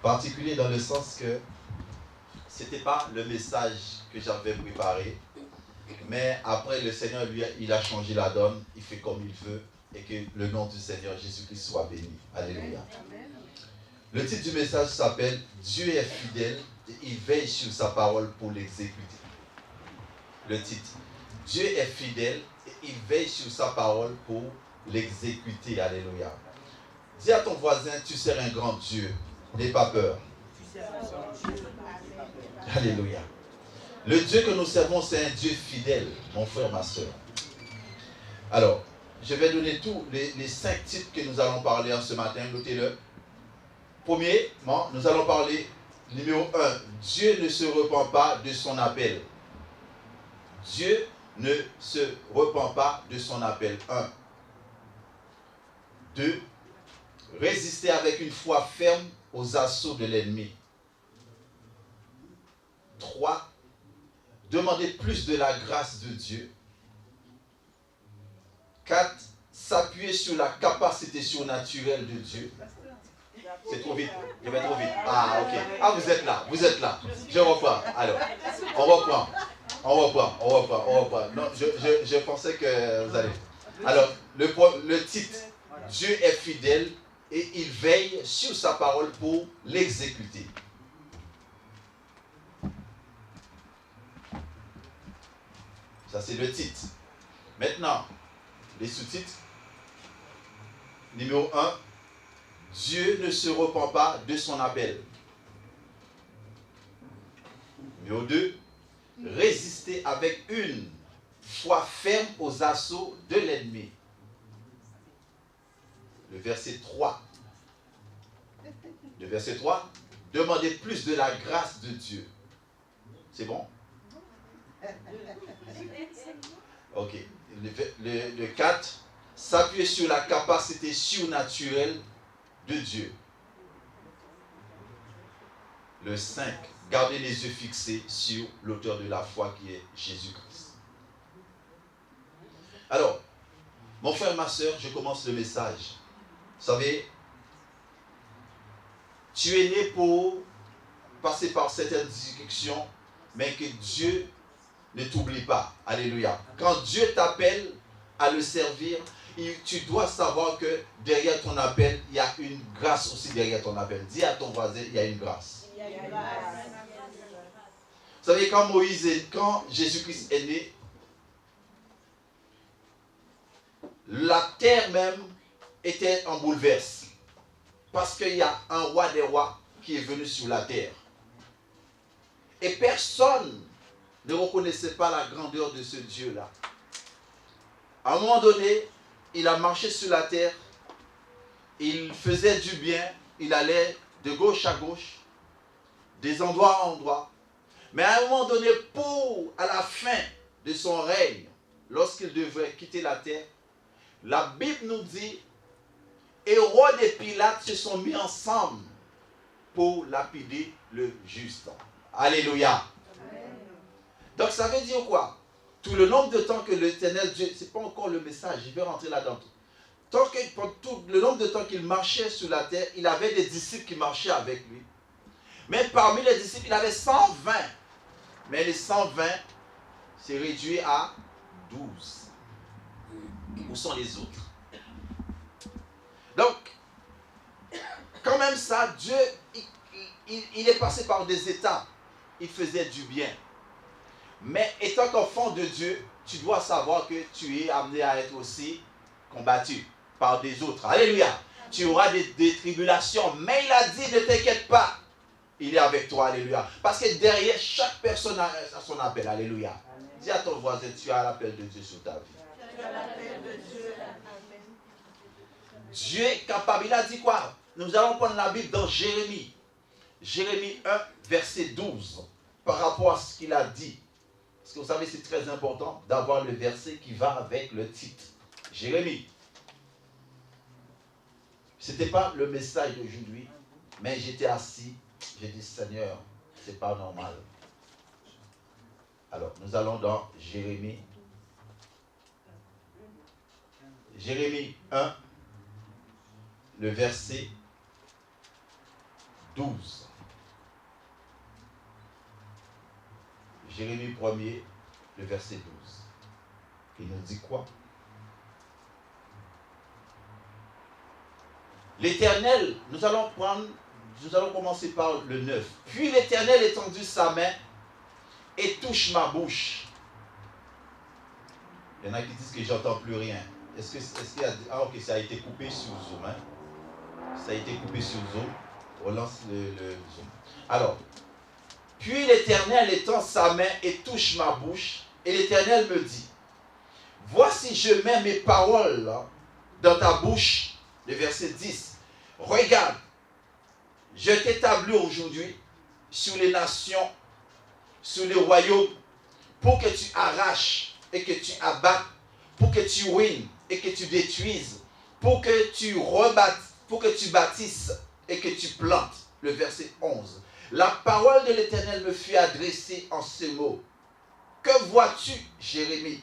Particulier dans le sens que ce n'était pas le message que j'avais préparé, mais après le Seigneur, lui, il a changé la donne, il fait comme il veut, et que le nom du Seigneur Jésus-Christ soit béni. Alléluia. Le titre du message s'appelle « Dieu est fidèle et il veille sur sa parole pour l'exécuter ». Le titre « Dieu est fidèle et il veille sur sa parole pour l'exécuter ». Alléluia. Dis à ton voisin, tu sers un grand Dieu, n'aie pas peur. Alléluia. Le Dieu que nous servons, c'est un Dieu fidèle, mon frère, ma soeur. Alors, je vais donner tous les 5 titres que nous allons parler en ce matin. Notez-le. Premièrement, nous allons parler, numéro 1, Dieu ne se repent pas de son appel. Dieu ne se repent pas de son appel. 1. 2. Résister avec une foi ferme aux assauts de l'ennemi. 3. Demander plus de la grâce de Dieu. 4. S'appuyer sur la capacité surnaturelle de Dieu. C'est trop vite. Je vais trop vite. Ah, ok. Ah, vous êtes là. Vous êtes là. Je reprends. Alors, on reprend. Non, je pensais que vous allez. Alors, le titre, Dieu est fidèle et il veille sur sa parole pour l'exécuter. Ça, c'est le titre. Maintenant, les sous-titres. Numéro 1, Dieu ne se repent pas de son appel. Numéro 2, résister avec une foi ferme aux assauts de l'ennemi. Le verset 3. Le verset 3, demander plus de la grâce de Dieu. C'est bon? Ok. Le 4, s'appuyer sur la capacité surnaturelle de Dieu. Le 5, garder les yeux fixés sur l'auteur de la foi qui est Jésus-Christ. Alors, mon frère, ma soeur, je commence le message. Vous savez, tu es né pour passer par certaines discussions, mais que Dieu ne t'oublie pas. Alléluia. Quand Dieu t'appelle à le servir, tu dois savoir que derrière ton appel, il y a une grâce aussi derrière ton appel. Dis à ton voisin, il y a une grâce. Vous savez, quand Jésus-Christ est né, la terre même était en bouleverse. Parce qu'il y a un roi des rois qui est venu sur la terre. Et personne ne reconnaissait pas la grandeur de ce Dieu-là. À un moment donné, il a marché sur la terre, il faisait du bien, il allait de gauche à gauche, des endroits à endroits. Mais à un moment donné, à la fin de son règne, lorsqu'il devait quitter la terre, la Bible nous dit, Hérode et Pilate se sont mis ensemble pour lapider le juste. Alléluia. Donc ça veut dire quoi? Tout le nombre de temps que l'Éternel Dieu, ce n'est pas encore le message, je vais rentrer là-dedans. Tout le nombre de temps qu'il marchait sur la terre, il avait des disciples qui marchaient avec lui. Mais parmi les disciples, il avait 120. Mais les 120, c'est réduit à 12. Où sont les autres? Donc, quand même ça, Dieu, il est passé par des étapes. Il faisait du bien. Mais étant qu'enfant de Dieu, tu dois savoir que tu es amené à être aussi combattu par des autres. Alléluia. Tu auras des tribulations. Mais il a dit, ne t'inquiète pas. Il est avec toi. Alléluia. Parce que derrière, chaque personne a son appel. Alléluia. Amen. Dis à ton voisin, tu as l'appel de Dieu sur ta vie. Tu as l'appel de Dieu. Amen. Dieu est capable. Il a dit quoi? Nous allons prendre la Bible dans Jérémie. Jérémie 1, verset 12. Par rapport à ce qu'il a dit. Parce que vous savez, c'est très important d'avoir le verset qui va avec le titre. Jérémie. Ce n'était pas le message d'aujourd'hui, mais j'étais assis. J'ai dit, Seigneur, ce n'est pas normal. Alors, nous allons dans Jérémie. Jérémie 1, le verset 12. Jérémie 1er, le verset 12. Il nous dit quoi? L'Éternel, nous allons commencer par le 9. Puis l'Éternel étendit sa main et touche ma bouche. Il y en a qui disent que j'entends plus rien. Est-ce qu'il y a... Ah ok, ça a été coupé sur Zoom. Hein? Ça a été coupé sur Zoom. On lance le Zoom. Alors, puis l'Éternel étend sa main et touche ma bouche. Et l'Éternel me dit, voici je mets mes paroles là, dans ta bouche. Le verset 10. Regarde, je t'établis aujourd'hui sur les nations, sur les royaumes, pour que tu arraches et que tu abattes, pour que tu ruines et que tu détruises, pour que tu rebâtisses, pour que tu bâtisses et que tu plantes. Le verset 11. La parole de l'Éternel me fut adressée en ces mots. Que vois-tu, Jérémie?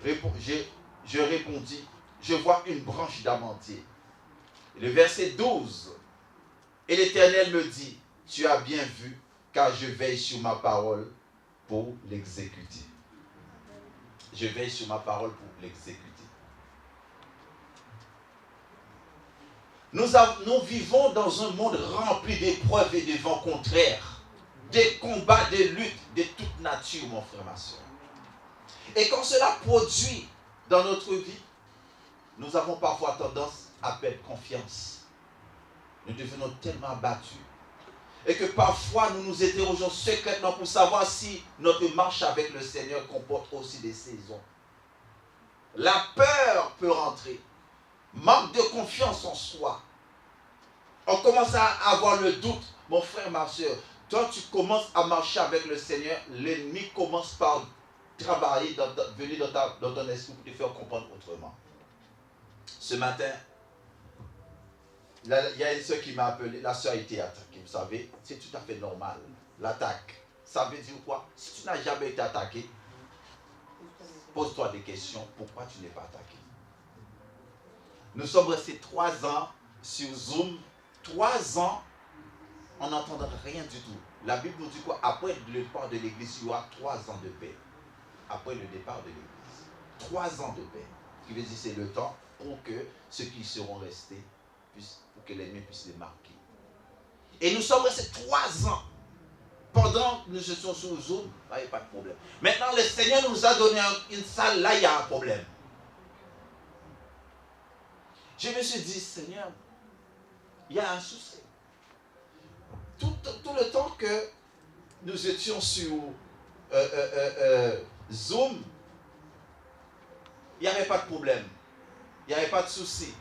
Je répondis, je vois une branche d'amandier. Le verset 12. Et l'Éternel me dit, tu as bien vu, car je veille sur ma parole pour l'exécuter. Je veille sur ma parole pour l'exécuter. Nous vivons dans un monde rempli d'épreuves et de vents contraires, des combats, des luttes de toute nature, mon frère, ma soeur. Et quand cela produit dans notre vie, nous avons parfois tendance à perdre confiance. Nous devenons tellement abattus. Et que parfois nous nous interrogeons secrètement pour savoir si notre marche avec le Seigneur comporte aussi des saisons. La peur peut rentrer. Manque de confiance en soi. On commence à avoir le doute. Mon frère, ma soeur, toi tu commences à marcher avec le Seigneur, l'ennemi commence par travailler, venir dans ton esprit pour te faire comprendre autrement. Ce matin, il y a une soeur qui m'a appelé, la soeur a été attaquée, vous savez, c'est tout à fait normal, l'attaque. Ça veut dire quoi? Si tu n'as jamais été attaqué, pose-toi des questions, pourquoi tu n'es pas attaqué? Nous sommes restés 3 ans sur Zoom, 3 ans, on n'entend rien du tout. La Bible nous dit quoi? Après le départ de l'église, il y aura 3 ans de paix. Après le départ de l'église, 3 ans de paix. Ce qui veut dire c'est le temps pour que ceux qui seront restés pour que l'ennemi puisse les marquer. Et nous sommes restés 3 ans. Pendant que nous étions sur Zoom, là, il n'y a pas de problème. Maintenant, le Seigneur nous a donné une salle, là, il y a un problème. Je me suis dit, Seigneur, il y a un souci. Tout le temps que nous étions sur Zoom, il n'y avait pas de problème. Il n'y avait pas de souci.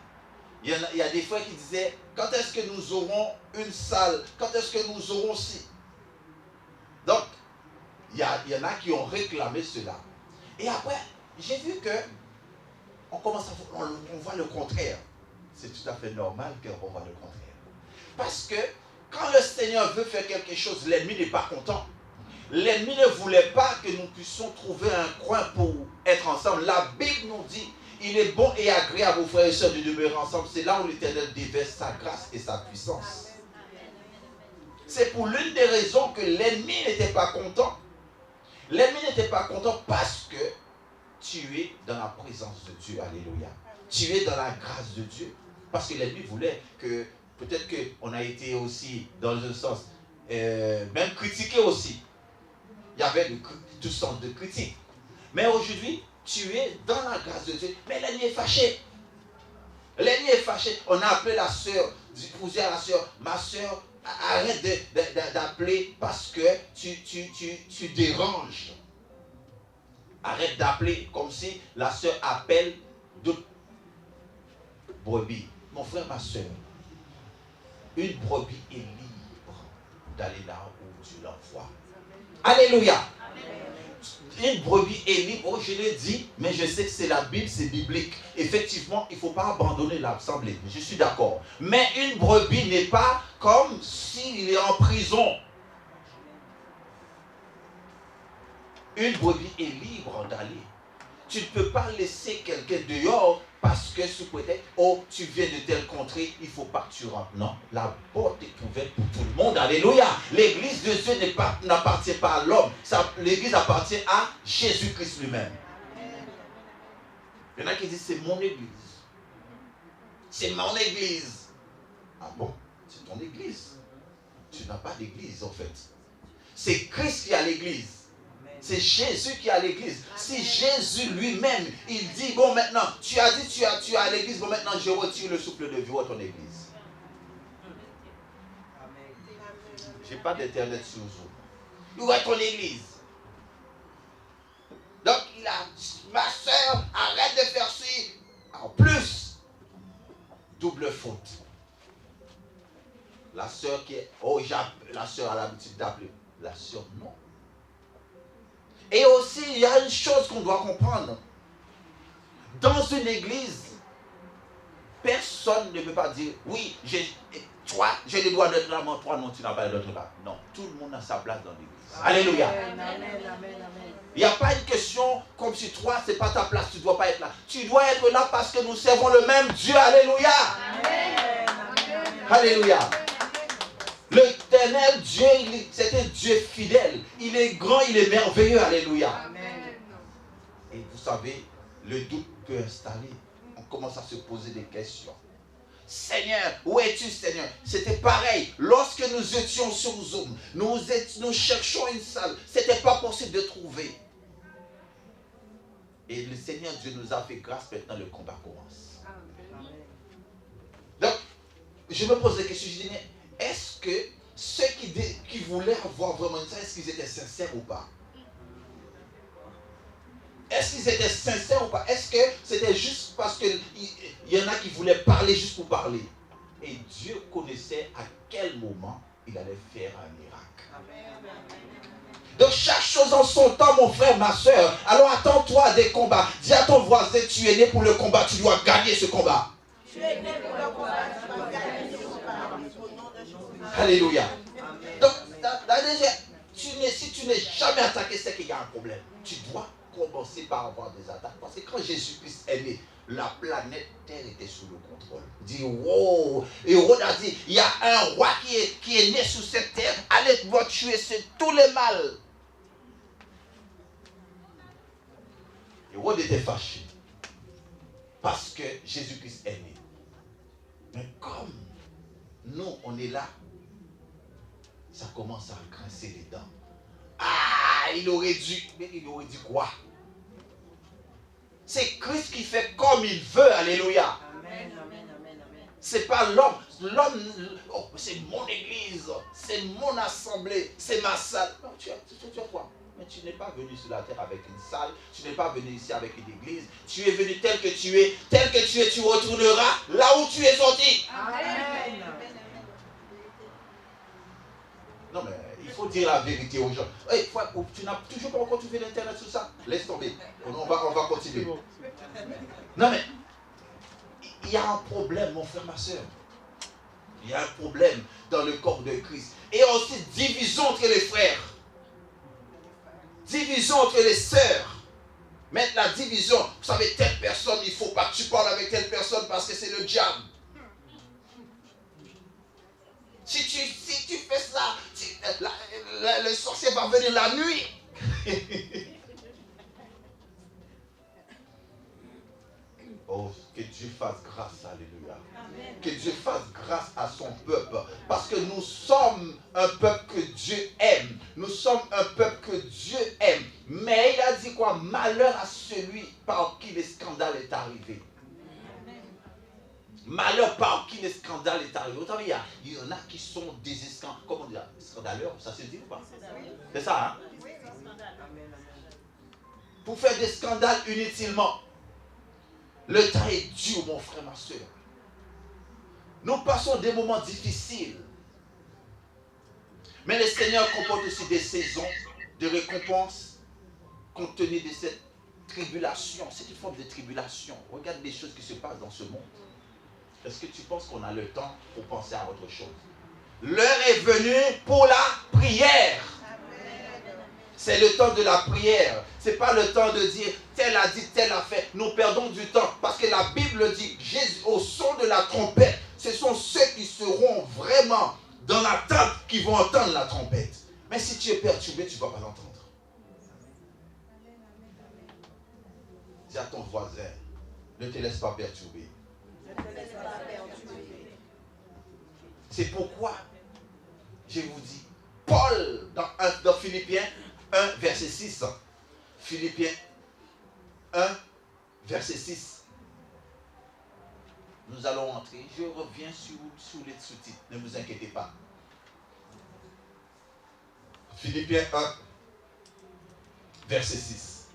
Il y a des frères qui disaient, quand est-ce que nous aurons une salle? Quand est-ce que nous aurons ci? Donc, il y en a qui ont réclamé cela. Et après, j'ai vu que on voit le contraire. C'est tout à fait normal qu'on voit le contraire. Parce que quand le Seigneur veut faire quelque chose, l'ennemi n'est pas content. L'ennemi ne voulait pas que nous puissions trouver un coin pour être ensemble. La Bible nous dit, il est bon et agréable aux frères et sœurs de demeurer ensemble. C'est là où l'Éternel déverse sa grâce et sa puissance. C'est pour l'une des raisons que l'ennemi n'était pas content. L'ennemi n'était pas content parce que tu es dans la présence de Dieu. Alléluia. Tu es dans la grâce de Dieu. Parce que l'ennemi voulait que, peut-être qu'on a été aussi, dans un sens, même critiqué aussi. Il y avait toutes sortes de critiques. Mais aujourd'hui, tu es dans la grâce de Dieu. Mais l'ennemi est fâché. L'ennemi est fâché. On a appelé la sœur, pour dire à la sœur, ma sœur, arrête d'appeler parce que tu déranges. Arrête d'appeler comme si la sœur appelle d'autres brebis. Mon frère, ma sœur, une brebis est libre d'aller là où Dieu l'envoie. Alléluia. Une brebis est libre, oh, je l'ai dit, mais je sais que c'est la Bible, c'est biblique. Effectivement, il ne faut pas abandonner l'assemblée, je suis d'accord. Mais une brebis n'est pas comme s'il est en prison. Une brebis est libre d'aller. Tu ne peux pas laisser quelqu'un dehors parce que sous prétexte, oh, tu viens de telle contrée, il ne faut pas que tu rentres. Non, la porte est ouverte pour tout le monde. Alléluia. L'église de Dieu n'appartient pas à l'homme. L'église appartient à Jésus-Christ lui-même. Il y en a qui disent, c'est mon église. C'est mon église. Ah bon? C'est ton église. Tu n'as pas d'église en fait. C'est Christ qui a l'église. C'est Jésus qui a l'église. Si Jésus lui-même, il dit, bon maintenant, tu as dit, tu as l'église, bon maintenant je retire le souffle de vie à ton église. J'ai pas d'internet sur Zoom. Où est ton église? Donc il a, ma soeur, arrête de faire ci. En plus, double faute. La soeur qui est, oh la soeur a l'habitude d'appeler. La soeur, non. Et aussi, il y a une chose qu'on doit comprendre. Dans une église, personne ne peut pas dire, oui, toi, j'ai les doigts de l'âme, toi, non, tu n'as pas les doigts de l'âme. Non, tout le monde a sa place dans l'église. Alléluia. Il n'y a pas une question comme si toi, ce n'est pas ta place, tu ne dois pas être là. Tu dois être là parce que nous servons le même Dieu. Alléluia. Alléluia. L'éternel Dieu, c'est un Dieu fidèle. Il est grand, il est merveilleux. Alléluia. Amen. Et vous savez, le doute peut installer. On commence à se poser des questions. Seigneur, où es-tu, Seigneur? C'était pareil. Lorsque nous étions sur Zoom, nous cherchions une salle. Ce n'était pas possible de trouver. Et le Seigneur Dieu nous a fait grâce. Maintenant, le combat commence. Amen. Donc, je me pose des questions. Je dis, mais est-ce que ceux qui voulaient avoir vraiment ça, est-ce qu'ils étaient sincères ou pas? Est-ce qu'ils étaient sincères ou pas? Est-ce que c'était juste parce qu'il y en a qui voulaient parler juste pour parler? Et Dieu connaissait à quel moment il allait faire un miracle. Donc chaque chose en son temps, mon frère, ma soeur. Alors attends-toi à des combats. Dis à ton voisin, tu es né pour le combat, tu dois gagner ce combat. Tu es né pour le combat, tu dois gagner ce combat. Alléluia. Donc, si tu n'es jamais attaqué, c'est qu'il y a un problème. Tu dois commencer par avoir des attaques. Parce que quand Jésus-Christ est né, la planète Terre était sous le contrôle. Dit, wow. Et Hérode a dit, il y a un roi qui est né sur cette terre. Allez voir tuer tous les mâles. Hérode était fâché. Parce que Jésus-Christ est né. Mais comme nous, on est là, ça commence à grincer les dents. Ah, il aurait dit quoi? C'est Christ qui fait comme il veut. Alléluia. Amen, amen, amen, amen. C'est pas l'homme. L'homme, oh, c'est mon église, c'est mon assemblée, c'est ma salle. Non, tu as quoi? Mais tu n'es pas venu sur la terre avec une salle, tu n'es pas venu ici avec une église. Tu es venu tel que tu es, tu retourneras là où tu es sorti. Amen. Non, mais il faut dire la vérité aux gens. Hey, tu n'as toujours pas encore trouvé l'internet sur ça? Laisse tomber. On va continuer. Non, mais il y a un problème, mon frère, ma soeur. Il y a un problème dans le corps de Christ. Et aussi division entre les frères. Division entre les sœurs. Mettre la division. Vous savez, telle personne, il ne faut pas que tu parles avec telle personne parce que c'est le diable. Si tu fais ça, le sorcier va venir la nuit. Oh, que Dieu fasse grâce, alléluia. Amen. Que Dieu fasse grâce à son peuple. Parce que nous sommes un peuple que Dieu aime. Nous sommes un peuple que Dieu aime. Mais il a dit quoi? Malheur à celui par qui le scandale est arrivé. Malheur par qui le scandale est arrivé. Autant, il y en a qui sont des scandaleurs, ça se dit ou pas? C'est ça, hein? Pour faire des scandales inutilement. Le temps est dur, mon frère, ma soeur. Nous passons des moments difficiles. Mais le Seigneur comporte aussi des saisons de récompense compte tenu de cette tribulation. C'est une forme de tribulation. Regarde les choses qui se passent dans ce monde. Est-ce que tu penses qu'on a le temps pour penser à autre chose? L'heure est venue pour la prière. C'est le temps de la prière. Ce n'est pas le temps de dire tel a dit, tel a fait. Nous perdons du temps parce que la Bible dit Jésus, au son de la trompette, ce sont ceux qui seront vraiment dans l'attente qui vont entendre la trompette. Mais si tu es perturbé, tu ne vas pas l'entendre. Dis à ton voisin, ne te laisse pas perturber. C'est pourquoi je vous dis, Paul, dans Philippiens 1, verset 6. Philippiens 1, verset 6. Nous allons entrer. Je reviens sur les sous-titres. Ne vous inquiétez pas. Philippiens 1, verset 6.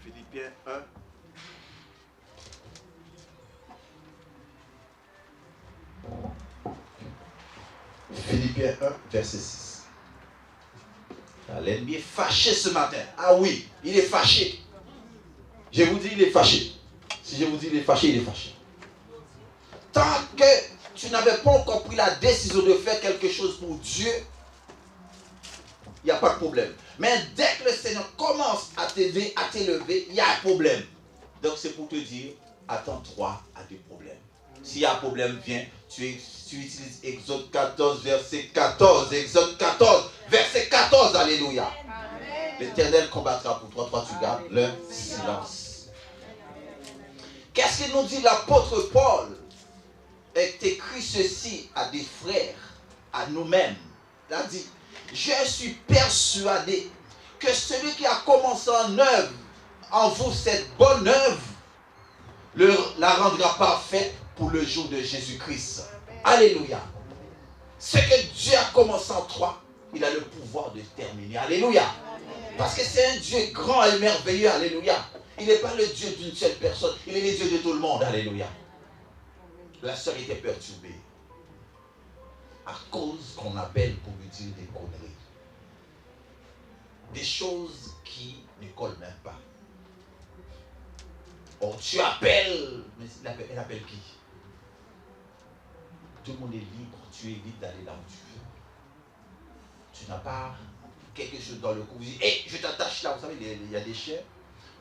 Philippiens 1. Philippiens 1, verset 6. L'ennemi est fâché ce matin. Ah oui, il est fâché. Je vous dis, il est fâché. Si je vous dis, il est fâché, il est fâché. Tant que tu n'avais pas encore pris la décision de faire quelque chose pour Dieu, il n'y a pas de problème. Mais dès que le Seigneur commence à t'aider, à t'élever, il y a un problème. Donc c'est pour te dire, attends-toi à des problèmes. S'il y a un problème, viens, tu utilises Exode 14, verset 14. Exode 14, verset 14, alléluia. L'Éternel combattra pour toi, toi tu gardes le silence. Qu'est-ce qu'il nous dit l'apôtre Paul? Il écrit ceci à des frères, à nous-mêmes. Il a dit, je suis persuadé que celui qui a commencé en vous cette bonne œuvre, la rendra parfaite pour le jour de Jésus-Christ. Alléluia. Ce que Dieu a commencé en toi, il a le pouvoir de terminer. Alléluia. Parce que c'est un Dieu grand et merveilleux. Alléluia. Il n'est pas le Dieu d'une seule personne. Il est le Dieu de tout le monde. Alléluia. La sœur était perturbée à cause qu'on appelle pour lui dire des conneries. Des choses qui ne collent même pas. Oh, tu appelles, mais elle appelle qui? Tout le monde est libre, tu es libre d'aller là où tu veux. Tu n'as pas quelque chose dans le cou. Vous dites, hé, je t'attache là. Vous savez, il y a des chiens,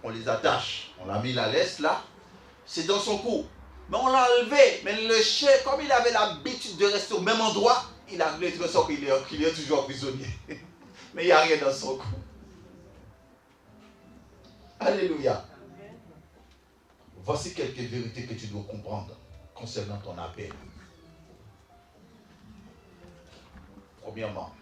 on les attache. On a mis la laisse là, c'est dans son cou. Mais on l'a enlevé. Mais le chien, comme il avait l'habitude de rester au même endroit, il a l'impression qu'il est toujours prisonnier. Mais il n'y a rien dans son cou. Alléluia. Voici quelques vérités que tu dois comprendre concernant ton appel. Premièrement,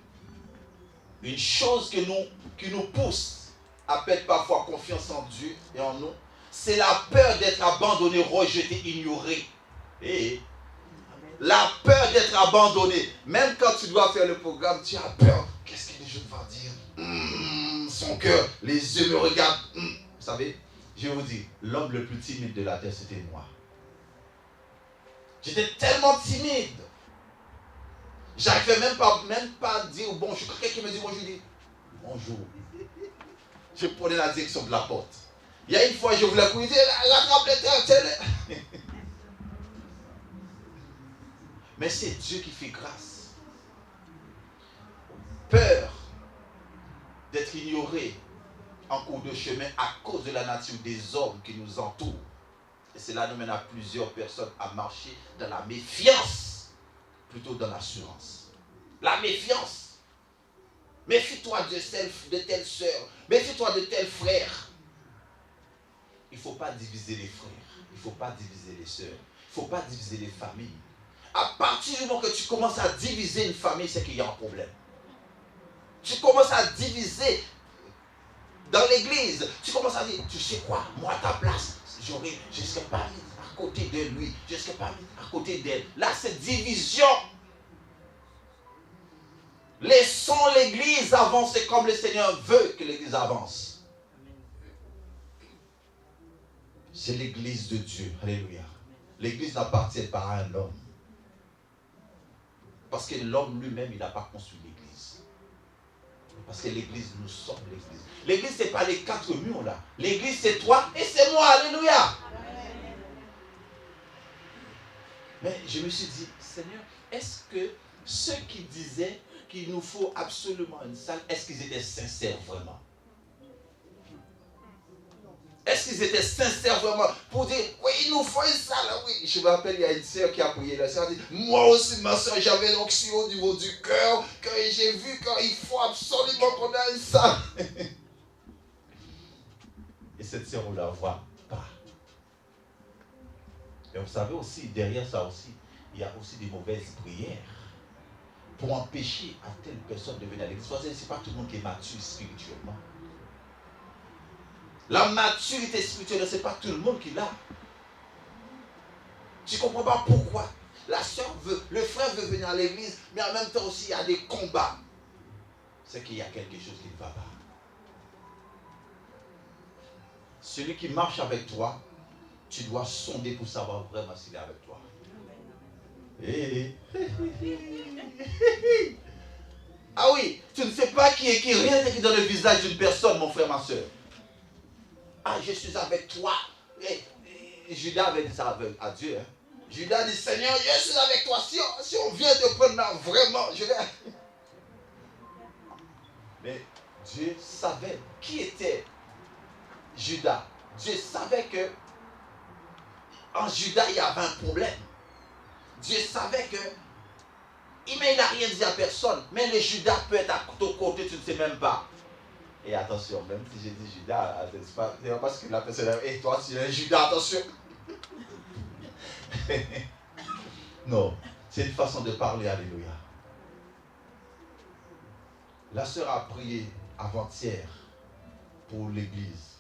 une chose qui nous pousse à perdre parfois confiance en Dieu et en nous, c'est la peur d'être abandonné, rejeté, ignoré. Et la peur d'être abandonné. Même quand tu dois faire le programme, tu as peur. Qu'est-ce que les gens vont dire? Son cœur, les yeux me regardent. Vous savez, je vous dis, l'homme le plus timide de la terre, c'était moi. J'étais tellement timide. J'arrivais même pas à dire bonjour. Quand quelqu'un me dit bonjour, je dis bonjour. Je prenais la direction de la porte. Il y a une fois, je voulais courir, rattrape les terres. Mais c'est Dieu qui fait grâce. Peur d'être ignoré en cours de chemin à cause de la nature des hommes qui nous entourent. Et cela nous mène à plusieurs personnes à marcher dans la méfiance plutôt dans l'assurance. La méfiance. Méfie-toi de telle sœur. Méfie-toi de tel frère. Il ne faut pas diviser les frères. Il ne faut pas diviser les sœurs. Il ne faut pas diviser les familles. À partir du moment que tu commences à diviser une famille, c'est qu'il y a un problème. Tu commences à diviser dans l'église. Tu commences à dire, tu sais quoi, moi à ta place, je ne serais pas mis à côté de lui. Je ne serais pas mis à côté d'elle. Là, c'est division. Laissons l'église avancer comme le Seigneur veut que l'église avance. C'est l'église de Dieu. Alléluia. L'église n'appartient pas à un homme. Parce que l'homme lui-même, il n'a pas construit l'église. Parce que l'église, nous sommes l'église. L'église, ce n'est pas les quatre murs là. L'église, c'est toi et c'est moi. Alléluia. Mais je me suis dit, Seigneur, est-ce que ceux qui disaient qu'il nous faut absolument une salle, est-ce qu'ils étaient sincères vraiment? Est-ce qu'ils étaient sincères vraiment pour dire, oui, il nous faut une salle, oui. Je me rappelle, il y a une sœur qui a prié, la sœur a dit, moi aussi, ma sœur, j'avais l'onction au niveau du cœur, que j'ai vu qu'il faut absolument qu'on ait une salle. Et cette sœur, on ne la voit pas. Et vous savez aussi, derrière ça aussi, il y a aussi des mauvaises prières pour empêcher à telle personne de venir à l'église. Ce n'est pas tout le monde qui est mature spirituellement. La maturité spirituelle, ce n'est pas tout le monde qui l'a. Tu ne comprends pas pourquoi la soeur veut, le frère veut venir à l'église, mais en même temps aussi il y a des combats. C'est qu'il y a quelque chose qui ne va pas. Celui qui marche avec toi, tu dois sonder pour savoir vraiment s'il est avec toi. Ah oui, tu ne sais pas qui est qui, rien n'est écrit dans le visage d'une personne, mon frère, ma soeur. Ah, je suis avec toi. Judas avait dit ça à Dieu. Hein. Judas dit, Seigneur, je suis avec toi. Si on vient te prendre là, vraiment, je vais... Mais Dieu savait qui était Judas. Dieu savait que en Judas, il y avait un problème. Dieu savait que mais il n'a rien dit à personne. Mais le Judas peut être à ton côté, tu ne sais même pas. Et attention, même si j'ai dit Judas, c'est pas parce que la personne et toi, tu es un Judas, attention. Non, c'est une façon de parler, alléluia. La sœur a prié avant-hier pour l'église.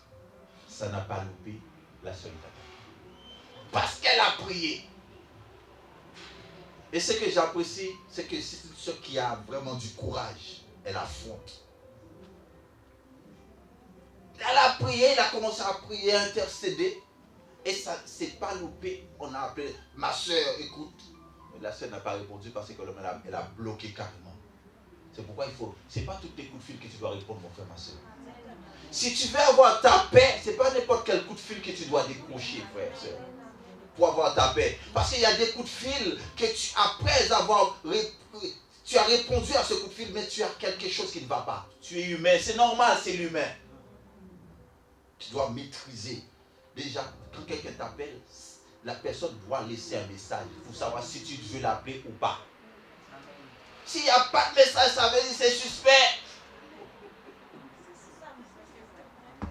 Ça n'a pas loupé, la sœur est attendue. Parce qu'elle a prié. Et ce que j'apprécie, c'est que c'est une sœur qui a vraiment du courage. Elle affronte. Elle a prié, elle a commencé à prier, à intercéder. Et ça ne s'est pas loupé. On a appelé, ma soeur, écoute. Mais la soeur n'a pas répondu parce qu'elle a bloqué carrément. C'est pourquoi il faut. Ce n'est pas tous les coups de fil que tu dois répondre, mon frère, ma soeur. Si tu veux avoir ta paix, ce n'est pas n'importe quel coup de fil que tu dois décrocher, frère, soeur, pour avoir ta paix. Parce qu'il y a des coups de fil que après avoir tu as répondu à ce coup de fil, mais tu as quelque chose qui ne va pas. Tu es humain, c'est normal, c'est l'humain. Tu dois maîtriser. Déjà, quand quelqu'un t'appelle, la personne doit laisser un message pour savoir si tu veux l'appeler ou pas. S'il n'y a pas de message, ça veut dire que c'est suspect.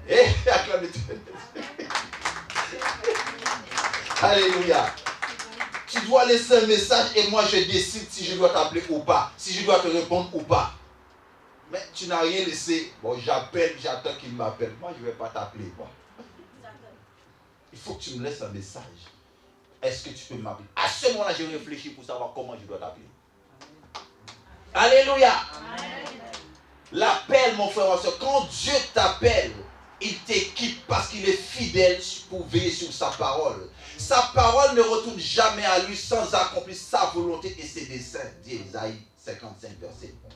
Et acclamez-toi. Alléluia. Tu dois laisser un message et moi je décide si je dois t'appeler ou pas, si je dois te répondre ou pas. Mais tu n'as rien laissé. Bon, j'appelle, j'attends qu'il m'appelle. Moi, je ne vais pas t'appeler. Moi. Il faut que tu me laisses un message. Est-ce que tu peux m'appeler? À ce moment-là, je réfléchis pour savoir comment je dois t'appeler. Alléluia. L'appel, mon frère, quand Dieu t'appelle, il t'équipe parce qu'il est fidèle pour veiller sur sa parole. Sa parole ne retourne jamais à lui sans accomplir sa volonté et ses desseins, dit Isaïe 55, verset 11.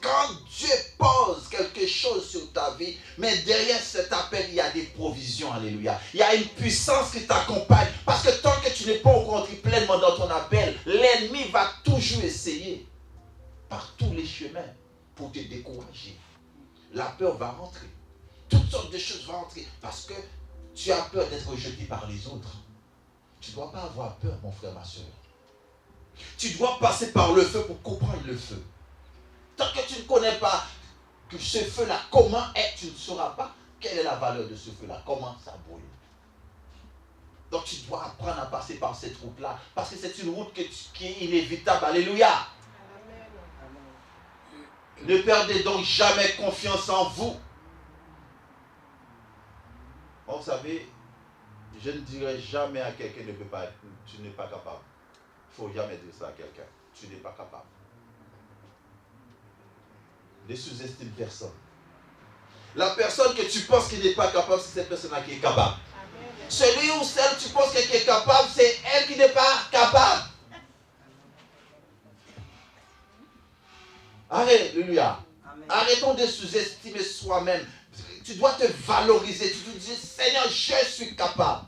Quand Dieu pose quelque chose sur ta vie, mais derrière cet appel, il y a des provisions, alléluia. Il y a une puissance qui t'accompagne. Parce que tant que tu n'es pas encore entré pleinement dans ton appel, l'ennemi va toujours essayer, par tous les chemins, pour te décourager. La peur va rentrer. Toutes sortes de choses vont rentrer. Parce que tu as peur d'être rejeté par les autres. Tu ne dois pas avoir peur, mon frère, ma soeur. Tu dois passer par le feu pour comprendre le feu. Tant que tu ne connais pas que ce feu-là, comment est, tu ne sauras pas quelle est la valeur de ce feu-là, comment ça brûle. Donc tu dois apprendre à passer par cette route-là, parce que c'est une route qui est inévitable. Alléluia. Amen. Ne perdez donc jamais confiance en vous. Bon, vous savez, je ne dirai jamais à quelqu'un ne peut pas, tu n'es pas capable. Il ne faut jamais dire ça à quelqu'un. Tu n'es pas capable. Ne sous-estime personne. La personne que tu penses qu'il n'est pas capable, c'est cette personne-là qui est capable. Amen. Celui ou celle que tu penses qu'elle est capable, c'est elle qui n'est pas capable. Alléluia. Amen. Arrêtons de sous-estimer soi-même. Tu dois te valoriser. Tu dois dire, Seigneur, je suis capable.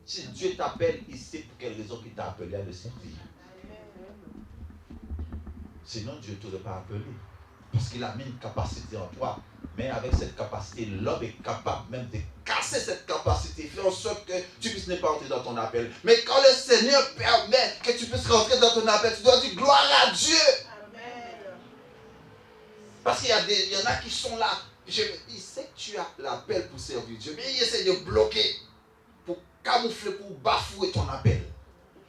Si Dieu t'appelle, il sait pour quelle raison il t'a appelé à le servir. Amen. Sinon, Dieu ne t'aurait pas appelé. Parce qu'il a mis une capacité en toi. Mais avec cette capacité, l'homme est capable même de casser cette capacité, faire en sorte que tu puisses ne pas entrer dans ton appel. Mais quand le Seigneur permet que tu puisses rentrer dans ton appel, tu dois dire gloire à Dieu. Amen. Parce qu'il y en a qui sont là. Il sait que tu as l'appel pour servir Dieu, mais il essaie de bloquer, pour camoufler, pour bafouer ton appel,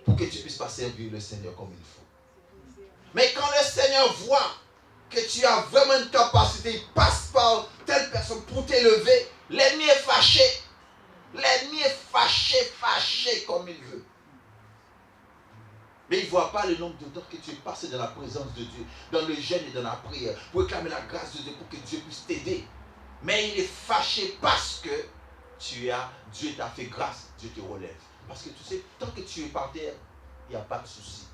pour que tu ne puisses pas servir le Seigneur comme il faut. Mais quand le Seigneur voit que tu as vraiment une capacité, il passe par telle personne pour t'élever, l'ennemi est fâché. L'ennemi est fâché comme il veut. Mais il ne voit pas le nombre de temps que tu es passé dans la présence de Dieu, dans le jeûne et dans la prière, pour réclamer la grâce de Dieu, pour que Dieu puisse t'aider. Mais il est fâché parce que Dieu t'a fait grâce, Dieu te relève. Parce que tu sais, tant que tu es par terre, il n'y a pas de souci.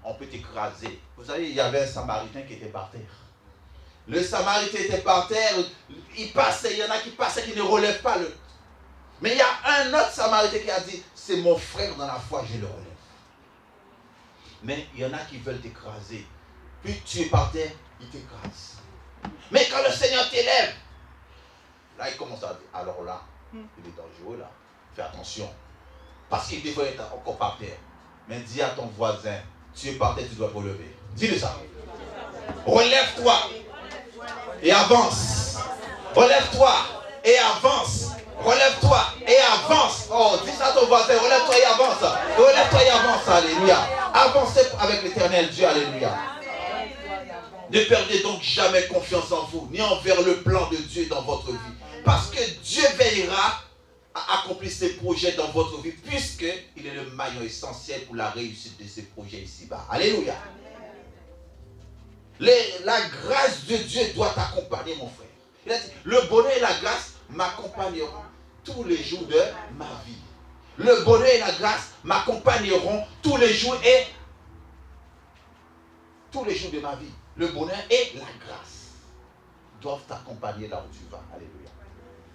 On peut t'écraser. Vous savez, il y avait un Samaritain qui était par terre. Le Samaritain était par terre, il y en a qui passaient qui ne relèvent pas le. Mais il y a un autre Samaritain qui a dit, c'est mon frère dans la foi, je le relève. Mais il y en a qui veulent t'écraser. Puis tu es par terre, il t'écrase. Mais quand le Seigneur t'élève, là il commence à dire, alors là, il est dangereux là, fais attention. Parce qu'il devrait être encore par terre. Mais dis à ton voisin, tu es par terre, tu dois te relever. Dis-le ça. Relève-toi et avance. Relève-toi et avance. Relève-toi et avance. Oh, dis ça à ton voisin, relève-toi et avance. Relève-toi et avance, alléluia. Avancez avec l'éternel Dieu, alléluia. Ne perdez donc jamais confiance en vous, ni envers le plan de Dieu dans votre vie. Parce que Dieu veillera à accomplir ses projets dans votre vie, puisqu'il est le maillon essentiel pour la réussite de ses projets ici-bas. Alléluia. La grâce de Dieu doit t'accompagner, mon frère. Il a dit, le bonheur et la grâce m'accompagneront tous les jours de ma vie. Le bonheur et la grâce m'accompagneront tous les jours de ma vie. Le bonheur et la grâce doivent t'accompagner là où tu vas. Alléluia.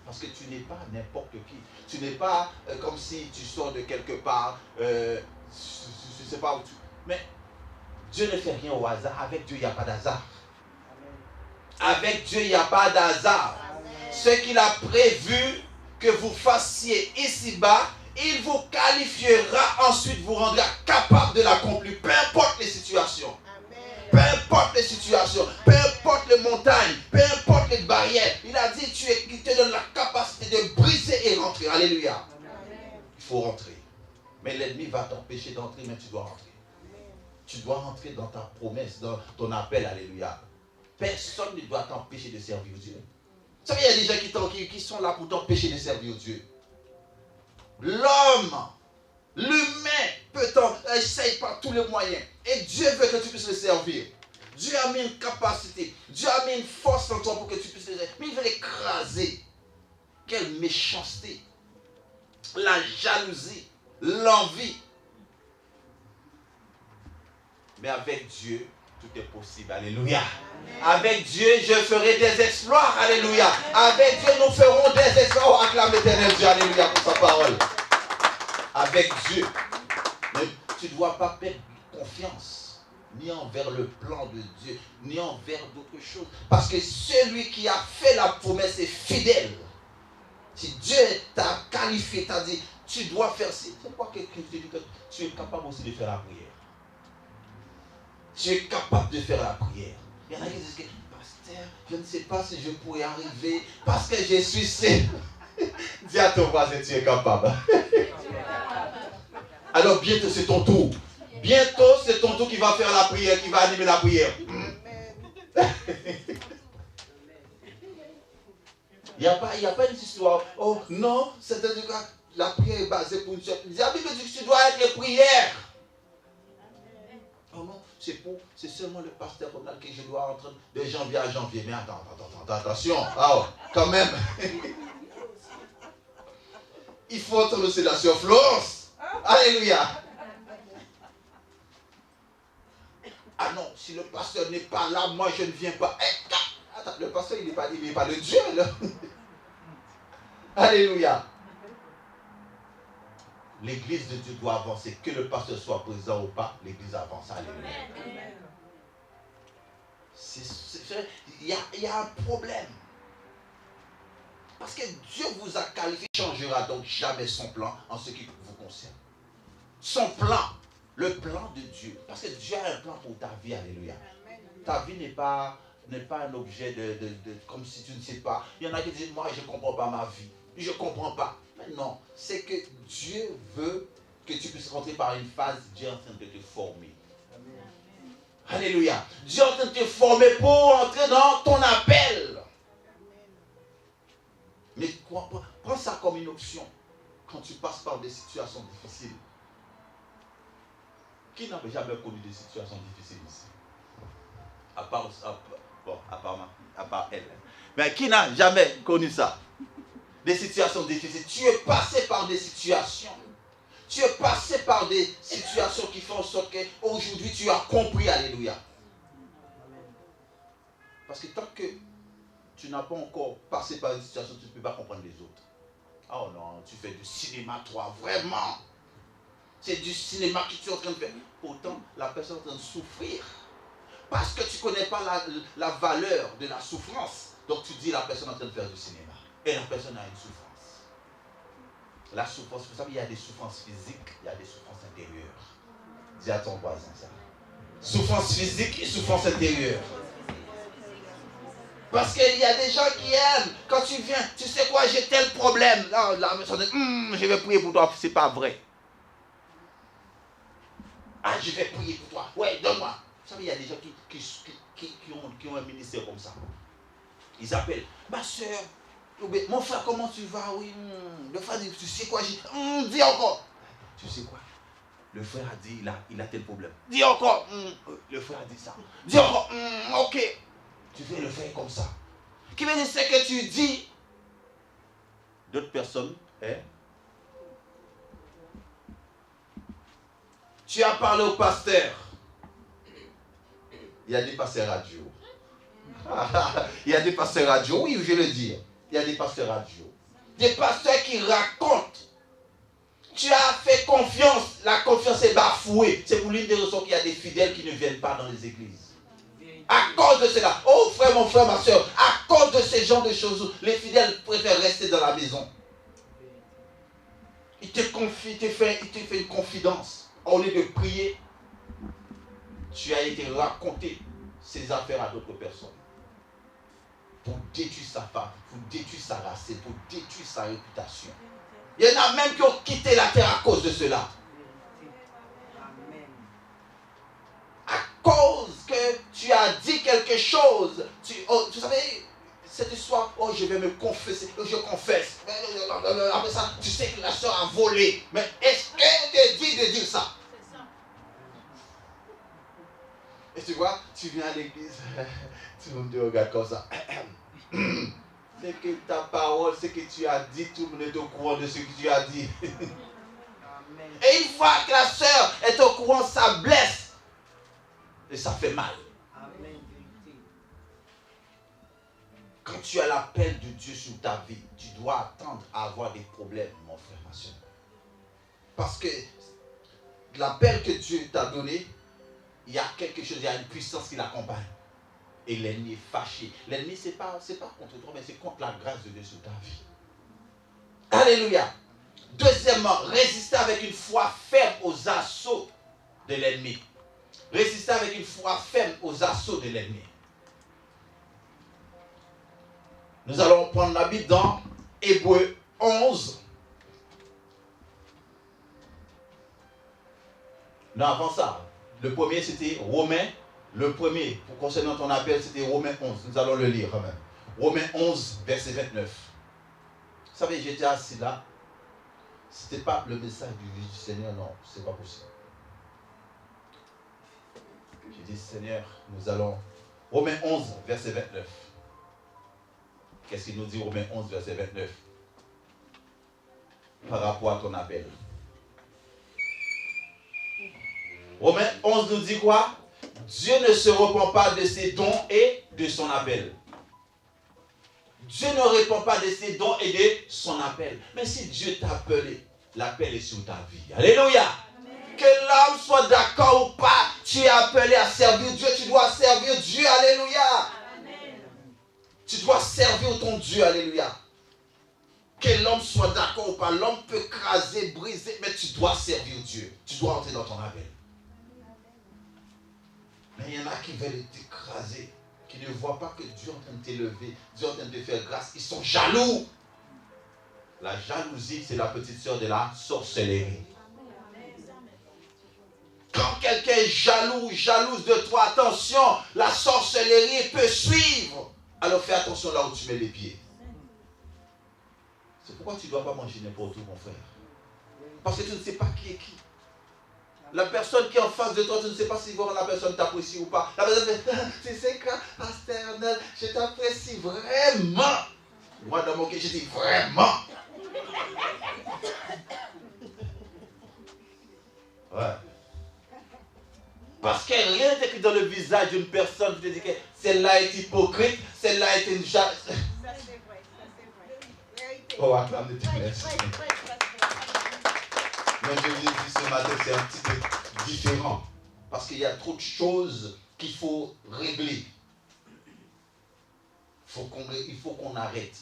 Parce que tu n'es pas n'importe qui. Tu n'es pas comme si tu sors de quelque part. Je ne sais pas où tu... Mais Dieu ne fait rien au hasard. Avec Dieu, il n'y a pas d'hasard. Avec Dieu, il n'y a pas d'hasard. Ce qu'il a prévu que vous fassiez ici-bas, il vous qualifiera, ensuite vous rendra capable de l'accomplir. Peu importe les situations. Peu importe les situations, peu importe les montagnes, peu importe les barrières. Il a dit, il te donne la capacité de briser et rentrer. Alléluia. Amen. Il faut rentrer. Mais l'ennemi va t'empêcher d'entrer, mais tu dois rentrer. Amen. Tu dois rentrer dans ta promesse, dans ton appel. Alléluia. Personne ne doit t'empêcher de servir Dieu. Vous savez, il y a des gens qui sont là pour t'empêcher de servir Dieu. L'homme, l'humain essaye par tous les moyens. Et Dieu veut que tu puisses le servir. Dieu a mis une capacité. Dieu a mis une force en toi pour que tu puisses le servir. Mais il veut l'écraser. Quelle méchanceté. La jalousie. L'envie. Mais avec Dieu, tout est possible. Alléluia. Avec Dieu, je ferai des exploits. Alléluia. Avec Dieu, nous ferons des exploits. Acclame l'éternel Dieu. Alléluia pour sa parole. Avec Dieu. Mais tu ne dois pas perdre confiance. Ni envers le plan de Dieu. Ni envers d'autres choses. Parce que celui qui a fait la promesse est fidèle. Si Dieu t'a qualifié, t'a dit, tu dois faire ci. C'est quoi quelqu'un te dit que tu es capable aussi de faire la prière. Tu es capable de faire la prière. Il y en a qui disent que, pasteur, je ne sais pas si je pourrais arriver parce que je suis seul. Dis à ton voisin, tu es capable. Alors bientôt c'est ton tour. Bientôt c'est ton tour qui va faire la prière, qui va animer la prière. Il n'y a pas une histoire. Oh non, c'est-à-dire que la prière est basée pour une seule. La Bible dit que tu dois être prière. Oh non, c'est seulement le pasteur Ronald que je dois entrer de janvier à janvier. Mais attention. Oh, quand même. Il faut entendre aussi la sœur Florence. Alléluia. Ah non, si le pasteur n'est pas là, moi je ne viens pas. Attends, le pasteur il n'est pas le Dieu là. Alléluia. L'église de Dieu doit avancer. Que le pasteur soit présent ou pas, l'église avance. Alléluia. Il y a un problème. Parce que Dieu vous a qualifié, il ne changera donc jamais son plan en ce qui vous concerne. Son plan, le plan de Dieu. Parce que Dieu a un plan pour ta vie, alléluia. Ta vie n'est pas un objet de comme si tu ne sais pas. Il y en a qui disent, moi je ne comprends pas ma vie. Je ne comprends pas. Mais non, c'est que Dieu veut que tu puisses rentrer par une phase, Dieu est en train de te former. Alléluia. Dieu est en train de te former pour entrer dans ton appel. Mais prends ça comme une option quand tu passes par des situations difficiles. Qui n'a jamais connu des situations difficiles ici? À part elle. Mais qui n'a jamais connu ça? Des situations difficiles. Tu es passé par des situations. Tu es passé par des situations qui font en sorte qu'aujourd'hui tu as compris, alléluia. Parce que tant que tu n'as pas encore passé par une situation, tu ne peux pas comprendre les autres. Oh non, tu fais du cinéma, toi, vraiment. C'est du cinéma que tu es en train de faire. Pourtant, la personne est en train de souffrir. Parce que tu ne connais pas la valeur de la souffrance. Donc tu dis la personne est en train de faire du cinéma. Et la personne a une souffrance. La souffrance, vous savez, il y a des souffrances physiques, il y a des souffrances intérieures. Dis à ton voisin ça. Souffrance physique et souffrance intérieure. Parce qu'il y a des gens qui aiment, quand tu viens, tu sais quoi, j'ai tel problème. Là, la personne dit, je vais prier pour toi, c'est pas vrai. Ah, je vais prier pour toi. Ouais, donne-moi. Vous savez, il y a des gens qui ont un ministère comme ça. Ils appellent, ma soeur, mon frère, comment tu vas? Oui, le frère dit, tu sais quoi? Dis encore. Tu sais quoi? Le frère a dit, il a tel problème. Dis encore. Le frère a dit ça. Dis encore. Ok. Tu fais le faire comme ça. Qui veut dire ce que tu dis? D'autres personnes, tu as parlé au pasteur. Il y a des pasteurs radio. Il y a des pasteurs radio, oui, je le dis. Il y a des pasteurs radio. Des pasteurs qui racontent. Tu as fait confiance, la confiance est bafouée. C'est pour l'une des raisons qu'il y a des fidèles qui ne viennent pas dans les églises. À cause de cela, oh frère, mon frère, ma soeur, à cause de ce genre de choses, les fidèles préfèrent rester dans la maison. Il te confie, il te fait une confidence. Au lieu de prier, tu as été raconter ses affaires à d'autres personnes. Pour détruire sa femme, pour détruire sa race, pour détruire sa réputation. Il y en a même qui ont quitté la terre à cause de cela. À cause que tu as dit quelque chose. Tu savez, cette histoire, je vais me confesser, je confesse. Après ça, tu sais que la soeur a volé. Mais est-ce qu'elle te dit de dire ça? Et tu vois, tu viens à l'église, tout le monde te regarde comme ça. C'est que ta parole, ce que tu as dit, tout le monde est au courant de ce que tu as dit. Et une fois que la soeur est au courant, ça blesse. Et ça fait mal. Quand tu as l'appel de Dieu sur ta vie, tu dois attendre à avoir des problèmes, mon frère, ma soeur. Parce que l'appel que Dieu t'a donné, il y a quelque chose, il y a une puissance qui l'accompagne. Et l'ennemi est fâché. L'ennemi, c'est pas contre toi, mais c'est contre la grâce de Dieu sur ta vie. Alléluia. Deuxièmement, résister avec une foi ferme aux assauts de l'ennemi. Résister avec une foi ferme aux assauts de l'ennemi. Nous allons prendre la Bible dans Hébreux 11. Non, avant ça, le premier c'était Romains. Le premier, pour concernant ton appel, c'était Romains 11. Nous allons le lire quand même. Romains 11, verset 29. Vous savez, j'étais assis là. Ce n'était pas le message du Seigneur, non, ce n'est pas possible. J'ai dit, Seigneur, nous allons. Romains 11, verset 29. Qu'est-ce qu'il nous dit, Romains 11, verset 29? Par rapport à ton appel. Romains 11 nous dit quoi? Dieu ne se repent pas de ses dons et de son appel. Dieu ne répond pas de ses dons et de son appel. Mais si Dieu t'a appelé, l'appel est sur ta vie. Alléluia. Amen. Que l'homme soit d'accord ou pas, tu es appelé à servir Dieu, tu dois servir Dieu, alléluia. Amen. Tu dois servir ton Dieu, alléluia. Que l'homme soit d'accord ou pas, l'homme peut craser, briser, mais tu dois servir Dieu. Tu dois entrer dans ton appel. Mais il y en a qui veulent t'écraser, qui ne voient pas que Dieu est en train de t'élever, Dieu est en train de te faire grâce. Ils sont jaloux. La jalousie, c'est la petite sœur de la sorcellerie. Quand quelqu'un est jaloux, jalouse de toi, attention, la sorcellerie peut suivre. Alors fais attention là où tu mets les pieds. C'est pourquoi tu ne dois pas manger n'importe où, mon frère. Parce que tu ne sais pas qui est qui. La personne qui est en face de toi, tu ne sais pas si la personne t'apprécie ou pas. La personne fait, tu sais quoi, Pasteur Arnold, je t'apprécie vraiment. Moi, dans mon cas, je dis vraiment. Ouais. Parce que rien n'est écrit dans le visage d'une personne qui te dit que celle-là est hypocrite, celle-là est une jalouse. Ça c'est vrai, ça c'est vrai. Oh, acclame l'Éternel. Mais je vous ai dit ce matin, c'est un petit peu différent. Parce qu'il y a trop de choses qu'il faut régler. Il faut qu'on arrête.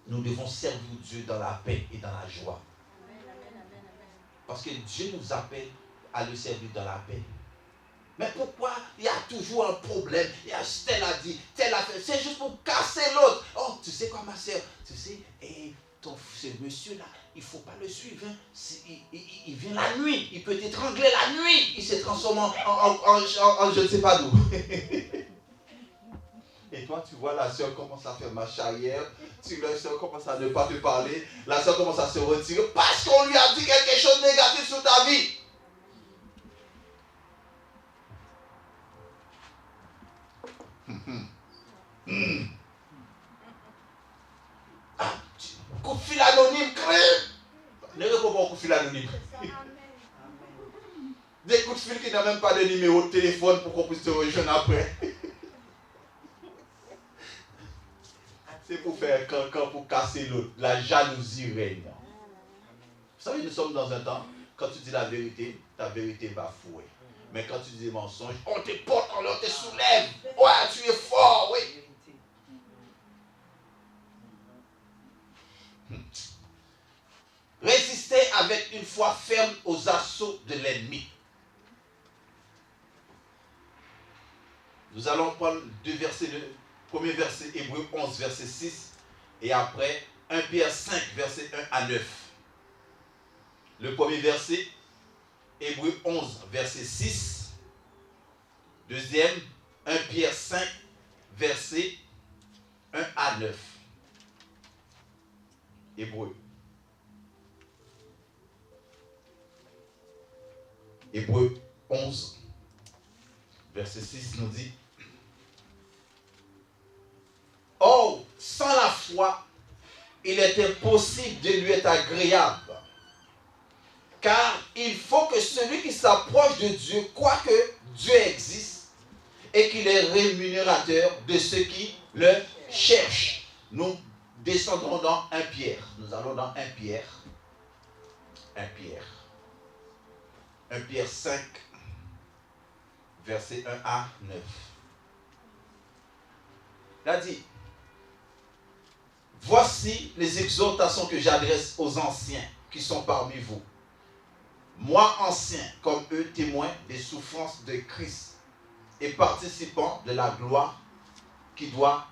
Nous devons servir Dieu dans la paix et dans la joie. Parce que Dieu nous appelle à le servir dans la paix. Mais pourquoi il y a toujours un problème? Il y a tel a dit, tel a fait. C'est juste pour casser l'autre. Oh, tu sais quoi, ma soeur? Tu sais, ce monsieur-là, il ne faut pas le suivre. Hein. Il vient la nuit. Il peut t'étrangler la nuit. Il se transforme en je ne sais pas d'où. Et toi, tu vois, la soeur commence à faire marche arrière. La soeur commence à ne pas te parler. La soeur commence à se retirer parce qu'on lui a dit quelque chose de négatif sur ta vie. Coup de fil anonyme, ne réponds pas au coup de fil anonyme. Des coups de fil qui n'ont même pas de numéro de téléphone pour qu'on puisse te rejoindre après. C'est pour faire cancan, pour casser l'autre. La jalousie règne. Vous savez, nous sommes dans un temps, quand tu dis la vérité, ta vérité va fouer. Mais quand tu dis des mensonges, on te porte, on te soulève. Ouais, tu es fort, oui. Résistez avec une foi ferme aux assauts de l'ennemi. Nous allons prendre deux versets, le premier verset, Hébreux 11, verset 6, et après 1 Pierre 5, verset 1 à 9. Le premier verset, Hébreux 11, verset 6. Deuxième, 1 Pierre 5, verset 1 à 9. Hébreux. Hébreux 11, verset 6 nous dit: Or, sans la foi, il est impossible de lui être agréable. Car il faut que celui qui s'approche de Dieu croit que Dieu existe et qu'il est rémunérateur de ceux qui le cherchent. Nous descendons dans 1 Pierre. Nous allons dans 1 Pierre. 1 Pierre. 1 Pierre 5, verset 1 à 9. Il a dit: Voici les exhortations que j'adresse aux anciens qui sont parmi vous. Moi, ancien, comme eux, témoin des souffrances de Christ et participant de la gloire qui doit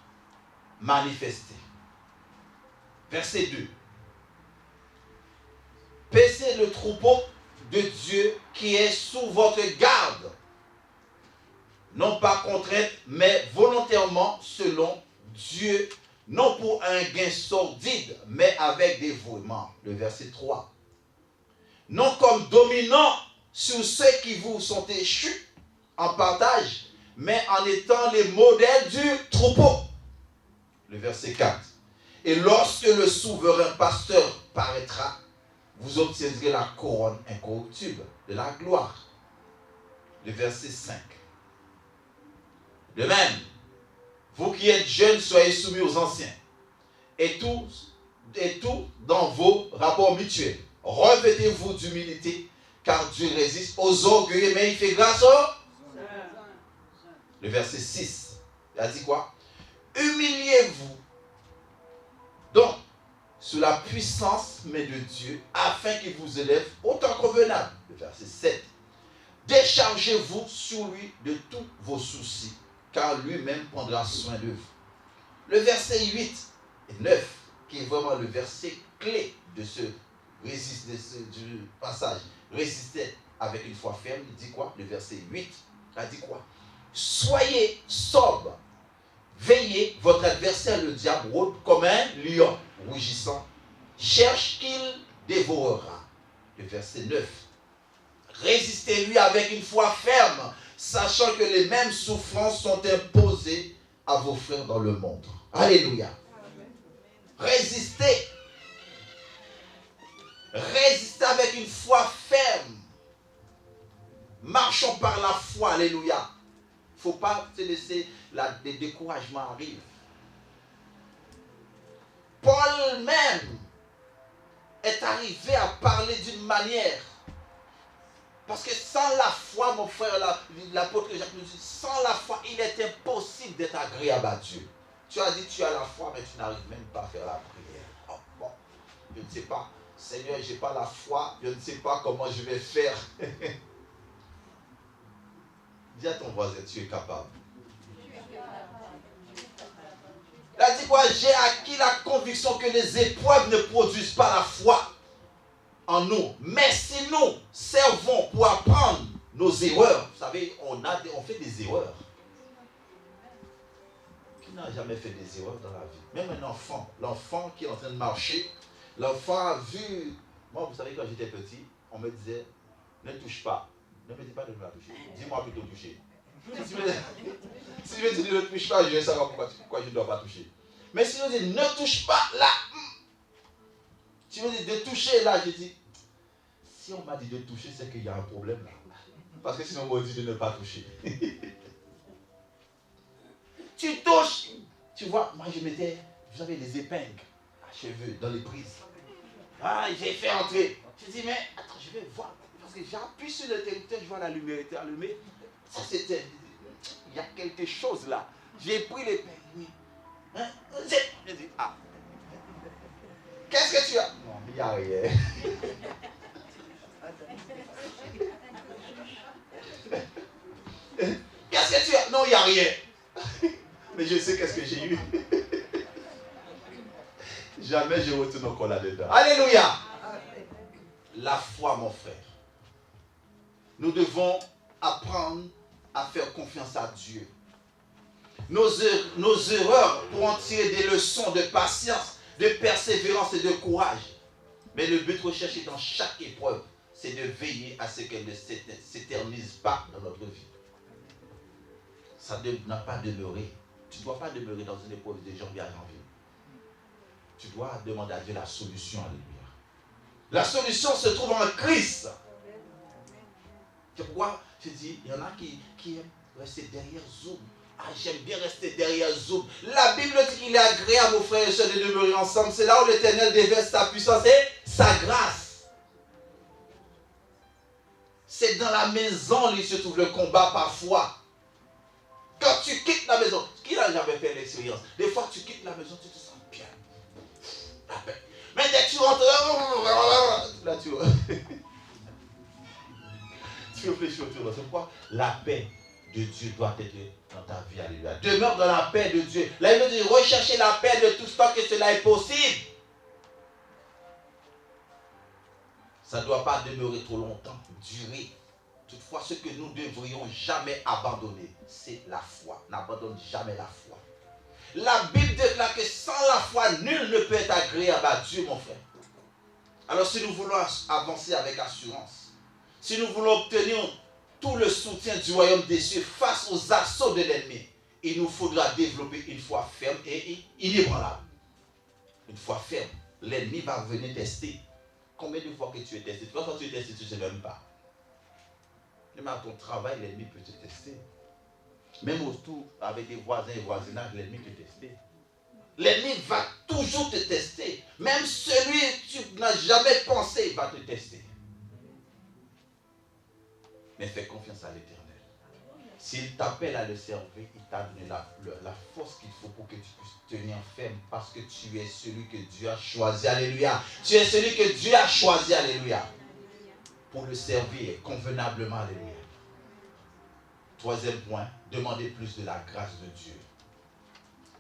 manifester. Verset 2. Paissez le troupeau de Dieu qui est sous votre garde, non pas contrainte, mais volontairement selon Dieu, non pour un gain sordide, mais avec dévouement. Le verset 3. Non comme dominant sur ceux qui vous sont échus en partage, mais en étant les modèles du troupeau. Le verset 4. Et lorsque le souverain pasteur paraîtra, vous obtiendrez la couronne incorruptible de la gloire. Le verset 5. De même, vous qui êtes jeunes, soyez soumis aux anciens. Et tout dans vos rapports mutuels. Revêtez-vous d'humilité, car Dieu résiste aux orgueilleux, mais il fait grâce aux... Le verset 6, il a dit quoi? Humiliez-vous donc sous la puissance mais de Dieu, afin qu'il vous élève au temps convenable. Le verset 7. Déchargez-vous sur lui de tous vos soucis, car lui-même prendra soin de vous. Le verset 8 et 9, qui est vraiment le verset clé de ce du passage, résister avec une foi ferme, il dit quoi? Le verset 8, il dit quoi? Soyez sobre, veillez, votre adversaire le diable rôde comme un lion rougissant, cherche qu'il dévorera. Le verset 9. Résistez-lui avec une foi ferme, sachant que les mêmes souffrances sont imposées à vos frères dans le monde. Alléluia. Résistez. Résistez avec une foi ferme. Marchons par la foi. Alléluia. Il ne faut pas se laisser les découragements arriver. Paul même est arrivé à parler d'une manière. Parce que sans la foi, mon frère, l'apôtre Jacques nous dit, sans la foi, il est impossible d'être agréable à Dieu. Tu as dit tu as la foi, mais tu n'arrives même pas à faire la prière. Oh, bon, je ne sais pas. Seigneur, je n'ai pas la foi, je ne sais pas comment je vais faire. Dis à ton voisin, tu es capable. Il a dit quoi? J'ai acquis la conviction que les épreuves ne produisent pas la foi en nous. Mais si nous servons pour apprendre nos erreurs, vous savez, on fait des erreurs. Qui n'a jamais fait des erreurs dans la vie? Même un enfant, l'enfant qui est en train de marcher, l'enfant a vu... Moi, vous savez, quand j'étais petit, on me disait, ne touche pas. Ne me dis pas de me la toucher. Dis-moi plutôt toucher. Si je me dis ne touche pas, je vais savoir pourquoi je ne dois pas toucher. Mais si je dis ne touche pas, là, tu me dis de toucher, là, je dis, si on m'a dit de toucher, c'est qu'il y a un problème là. Parce que sinon on m'a dit de ne pas toucher. Tu touches. Tu vois, moi je mettais, vous savez, les épingles à cheveux dans les prises. Ah, j'ai fait entrer. Je dis, mais attends, je vais voir. Parce que j'appuie sur le interrupteur, je vois la lumière était allumée. Ça c'était, il y a quelque chose là. J'ai pris l'épingle. Hein? Je dis, ah. Qu'est-ce que tu as? Non, il n'y a rien. Qu'est-ce que tu as? Non, il n'y a rien. Mais je sais qu'est-ce que j'ai eu. Jamais je retourne encore là-dedans. Alléluia. La foi, mon frère. Nous devons apprendre à faire confiance à Dieu. Nos erreurs pour en tirer des leçons de patience, de persévérance et de courage. Mais le but recherché dans chaque épreuve, c'est de veiller à ce qu'elle ne s'éternise pas dans notre vie. Ça n'a pas demeuré. Tu ne dois pas demeurer dans une épreuve de janvier à janvier. Tu dois demander à Dieu la solution. Alléluia. La solution se trouve en Christ. C'est pourquoi je dis, il y en a qui aiment rester derrière Zoom. Ah, j'aime bien rester derrière Zoom. La Bible dit qu'il est agréable aux frères et sœurs de demeurer ensemble. C'est là où l'Éternel déverse sa puissance et sa grâce. C'est dans la maison où se trouve le combat parfois. Quand tu quittes la maison, qui n'a jamais fait l'expérience? Des fois, tu quittes la maison, tu te sens bien. La paix. Mais dès que tu rentres, là, tu réfléchis autour de toi. C'est pourquoi la paix de Dieu doit être dans ta vie. Alléluia. Demeure dans la paix de Dieu. Là, il veut dire rechercher la paix de tout temps que cela est possible. Ça ne doit pas demeurer trop longtemps, durer. Toutefois, ce que nous ne devrions jamais abandonner, c'est la foi. N'abandonne jamais la foi. La Bible déclare que sans la foi, nul ne peut être agréable à Dieu, mon frère. Alors, si nous voulons avancer avec assurance, si nous voulons obtenir tout le soutien du royaume des cieux face aux assauts de l'ennemi, il nous faudra développer une foi ferme et inébranlable. Une foi ferme. L'ennemi va venir tester. Combien de fois que tu es testé? Quand tu es testé, tu ne sais même pas. Même à ton travail, l'ennemi peut te tester. Même autour, avec des voisins et voisinages, l'ennemi peut te tester. L'ennemi va toujours te tester. Même celui que tu n'as jamais pensé va te tester. mais fais confiance à l'Éternel. S'il t'appelle à le servir, il t'a donné la force qu'il faut pour que tu puisses tenir ferme parce que tu es celui que Dieu a choisi. Alléluia. Tu es celui que Dieu a choisi. Alléluia. Pour le servir convenablement. Alléluia. Troisième point, demandez plus de la grâce de Dieu.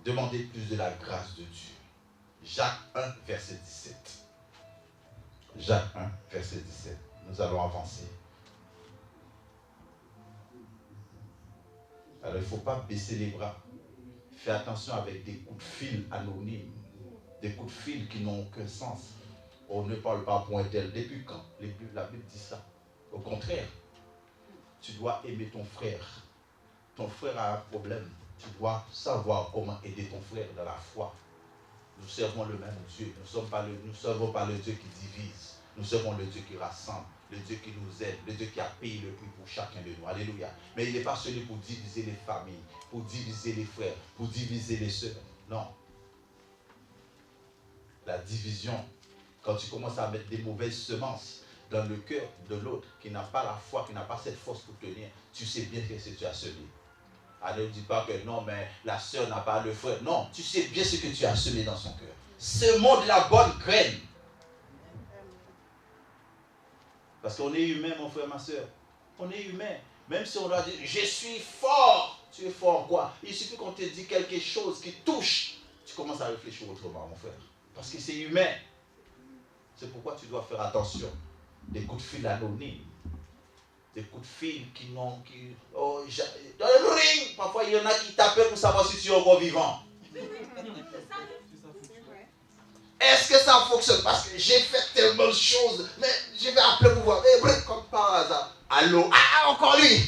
Demandez plus de la grâce de Dieu. Jacques 1, verset 17. Jacques 1, verset 17. Nous allons avancer. Alors, il ne faut pas baisser les bras. Fais attention avec des coups de fil anonymes, des coups de fil qui n'ont aucun sens. On ne parle pas point tel. Depuis quand la Bible dit ça? Au contraire, tu dois aimer ton frère. Ton frère a un problème. Tu dois savoir comment aider ton frère dans la foi. Nous servons le même Dieu. Nous ne servons pas le Dieu qui divise. Nous servons le Dieu qui rassemble, le Dieu qui nous aide, le Dieu qui a payé le prix pour chacun de nous. Alléluia. Mais il n'est pas celui pour diviser les familles, pour diviser les frères, pour diviser les sœurs. Non. La division, quand tu commences à mettre des mauvaises semences dans le cœur de l'autre, qui n'a pas la foi, qui n'a pas cette force pour tenir, tu sais bien ce que tu as semé. Alors ne dis pas que non, mais la sœur n'a pas le frère. Non, tu sais bien ce que tu as semé dans son cœur. Semons de la bonne graine. Parce qu'on est humain, mon frère, ma soeur. On est humain. Même si on doit dire, je suis fort. Tu es fort en quoi? Il suffit qu'on te dise quelque chose qui touche. Tu commences à réfléchir autrement, mon frère. Parce que c'est humain. C'est pourquoi tu dois faire attention. Des coups de fil anonymes. Des coups de fil qui n'ont... dans le ring, parfois il y en a qui t'appellent pour savoir si tu es encore vivant. Est-ce que ça fonctionne? Parce que j'ai fait tellement de choses, mais je vais appeler pour voir. Mais comme par hasard. Allô? Ah, encore lui!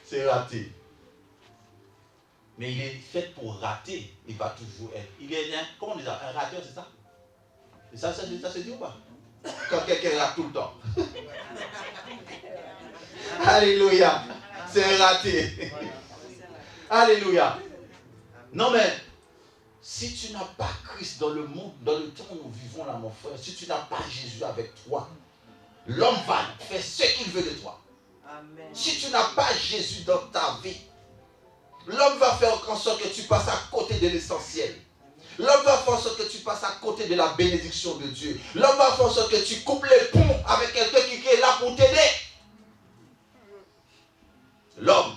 C'est raté. Mais il est fait pour rater. Il va toujours être. Il est un, comment on dit ça? Un rateur, c'est ça? Et ça se dit ou pas? Quand quelqu'un rate tout le temps. Alléluia. C'est un raté. Alléluia. Non mais, si tu n'as pas Christ dans le monde, dans le temps où nous vivons là, mon frère, si tu n'as pas Jésus avec toi, l'homme va faire ce qu'il veut de toi. Amen. Si tu n'as pas Jésus dans ta vie, l'homme va faire en sorte que tu passes à côté de l'essentiel. L'homme va faire en sorte que tu passes à côté de la bénédiction de Dieu. L'homme va faire en sorte que tu coupes les ponts avec quelqu'un qui est là pour t'aider. L'homme,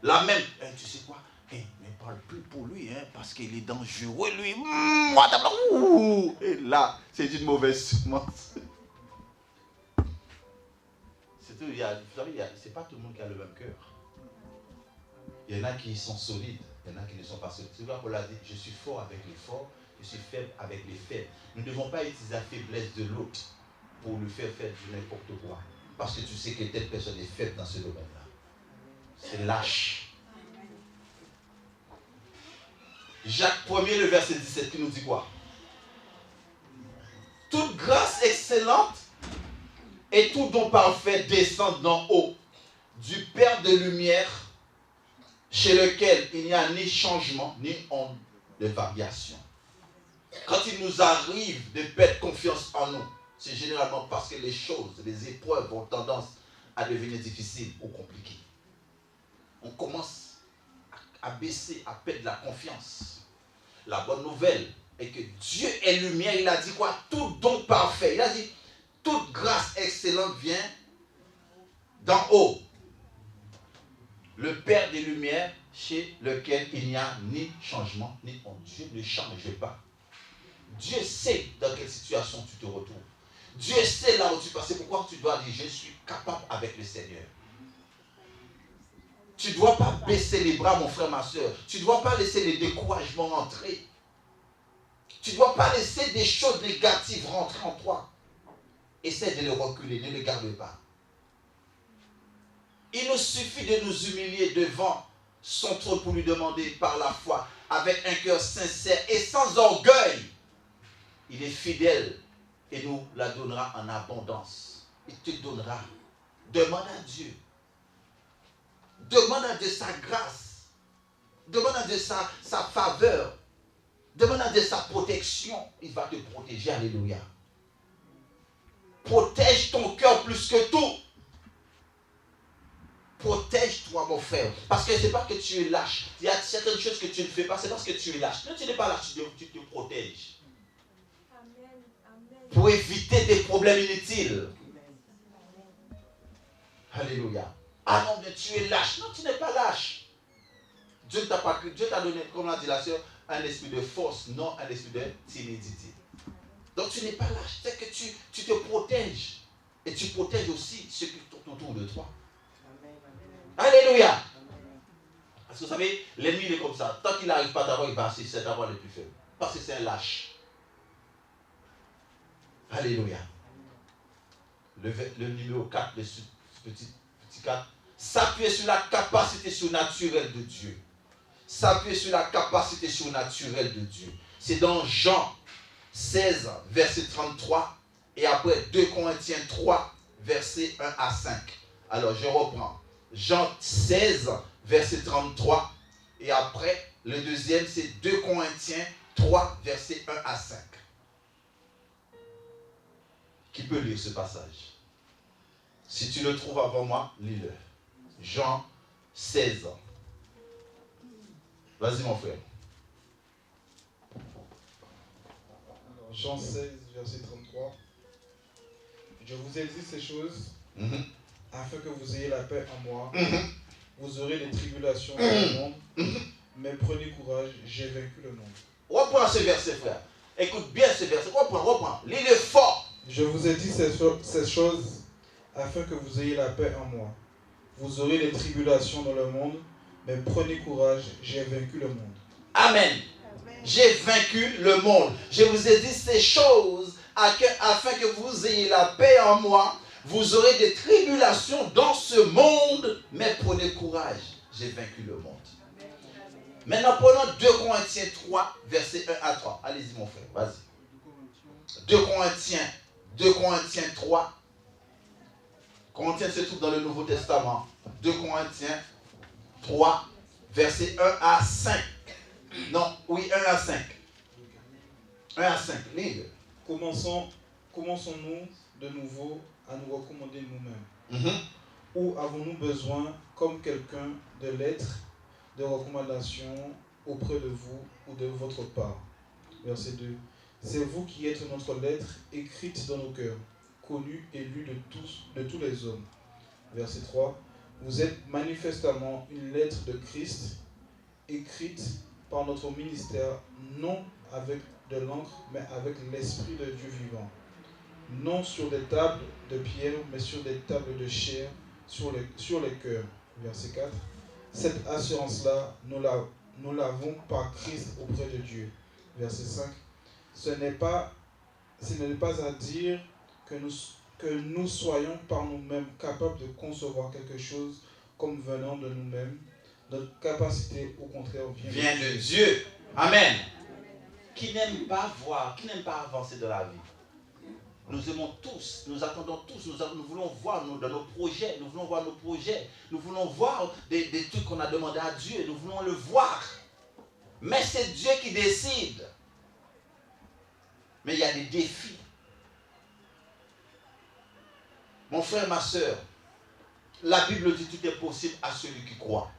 la même, tu sais quoi? Ne parle plus pour lui, parce qu'il est dangereux, lui. Et là, c'est une mauvaise semence. Vous savez, c'est pas tout le monde qui a le même cœur. Il y en a qui sont solides, il y en a qui ne sont pas solides. C'est pourquoi Paul a dit, je suis fort avec les forts, je suis faible avec les faibles. Nous ne devons pas utiliser la faiblesse de l'autre pour lui faire du n'importe quoi. Parce que tu sais que telle personne est faible dans ce domaine-là. C'est lâche. Jacques 1er, le verset 17, qui nous dit quoi? Toute grâce excellente et tout don parfait descend d'en haut, du Père de lumière, chez lequel il n'y a ni changement, ni onde de variation. Quand il nous arrive de perdre confiance en nous, c'est généralement parce que les choses, les épreuves ont tendance à devenir difficiles ou compliquées. On commence à baisser, à perdre la confiance. La bonne nouvelle est que Dieu est lumière. Il a dit quoi? Tout don parfait. Il a dit, toute grâce excellente vient d'en haut. Le Père des Lumières, chez lequel il n'y a ni changement, ni honte. Dieu ne change pas. Dieu sait dans quelle situation tu te retrouves. Dieu sait là où tu passes. C'est pourquoi tu dois dire, je suis capable avec le Seigneur. Tu ne dois pas baisser les bras, mon frère, ma soeur. Tu ne dois pas laisser les découragements entrer. Tu ne dois pas laisser des choses négatives rentrer en toi. Essaie de les reculer, ne les garde pas. Il nous suffit de nous humilier devant son trône pour lui demander par la foi, avec un cœur sincère et sans orgueil. Il est fidèle et nous la donnera en abondance. Il te donnera. Demande à Dieu. Demande à Dieu sa grâce. Demande à Dieu sa faveur. Demande à Dieu sa protection. Il va te protéger. Alléluia. Protège ton cœur plus que tout. Protège-toi, mon frère. Parce que ce n'est pas que tu es lâche. Il y a certaines choses que tu ne fais pas, c'est parce que tu es lâche. Non, tu n'es pas lâche, tu te protèges. Amen. Amen. Pour éviter des problèmes inutiles. Alléluia. Ah non, mais tu es lâche. Non, tu n'es pas lâche. Dieu t'a donné, comme l'a dit la sœur, un esprit de force, non un esprit de timidité. Donc tu n'es pas lâche. C'est que tu te protèges. Et tu protèges aussi ceux qui sont autour de toi. Alléluia. Parce que vous savez, l'ennemi il est comme ça. Tant qu'il n'arrive pas à t'avoir, il va essayer d'avoir les plus faibles. Parce que c'est un lâche. Alléluia. Le numéro 4, le petit 4. S'appuyer sur la capacité surnaturelle de Dieu. S'appuyer sur la capacité surnaturelle de Dieu. C'est dans Jean 16, verset 33. Et après 2 Corinthiens 3, verset 1 à 5. Alors je reprends. Jean 16, verset 33. Et après, le deuxième, c'est 2 Corinthiens 3, verset 1 à 5. Qui peut lire ce passage? Si tu le trouves avant moi, lis-le. Jean 16. Vas-y, mon frère. Alors, Jean 16, verset 33. Je vous ai dit ces choses afin que vous ayez la paix en moi. Vous aurez des tribulations dans le monde, mais prenez courage, j'ai vaincu le monde. Reprends ce verset, frère. Écoute bien ce verset. Reprends. Lis-le fort. Je vous ai dit ces choses afin que vous ayez la paix en moi. Vous aurez des tribulations dans le monde, mais prenez courage, j'ai vaincu le monde. Amen. J'ai vaincu le monde. Je vous ai dit ces choses afin que vous ayez la paix en moi. Vous aurez des tribulations dans ce monde, mais prenez courage. J'ai vaincu le monde. Maintenant, prenons 2 Corinthiens 3, versets 1 à 3. Allez-y, mon frère. Vas-y. 2 Corinthiens 3. Corinthiens se trouve dans le Nouveau Testament. 2 Corinthiens 3, versets 1 à 5. Non, oui, 1 à 5. 1 à 5, lis-le. Commençons-nous de nouveau à nous recommander nous-mêmes? Ou avons-nous besoin, comme quelqu'un, de lettres de recommandation auprès de vous ou de votre part? Verset 2. C'est vous qui êtes notre lettre écrite dans nos cœurs, connue et lue de tous les hommes. Verset 3. Vous êtes manifestement une lettre de Christ, écrite par notre ministère, non avec de l'encre, mais avec l'Esprit de Dieu vivant. Non sur des tables de pierre, mais sur des tables de chair, sur les cœurs. Verset 4. Cette assurance-là, nous l'avons par Christ auprès de Dieu. Verset 5. Ce n'est pas à dire que nous soyons par nous-mêmes capables de concevoir quelque chose comme venant de nous-mêmes. Notre capacité, au contraire, vient de Dieu. Amen. Qui n'aime pas voir, qui n'aime pas avancer dans la vie. Nous aimons tous, nous attendons tous, nous voulons voir dans nos projets, nous voulons voir nos projets, nous voulons voir des trucs qu'on a demandé à Dieu, nous voulons le voir. Mais c'est Dieu qui décide. Mais il y a des défis. Mon frère, ma soeur, la Bible dit tout est possible à celui qui croit.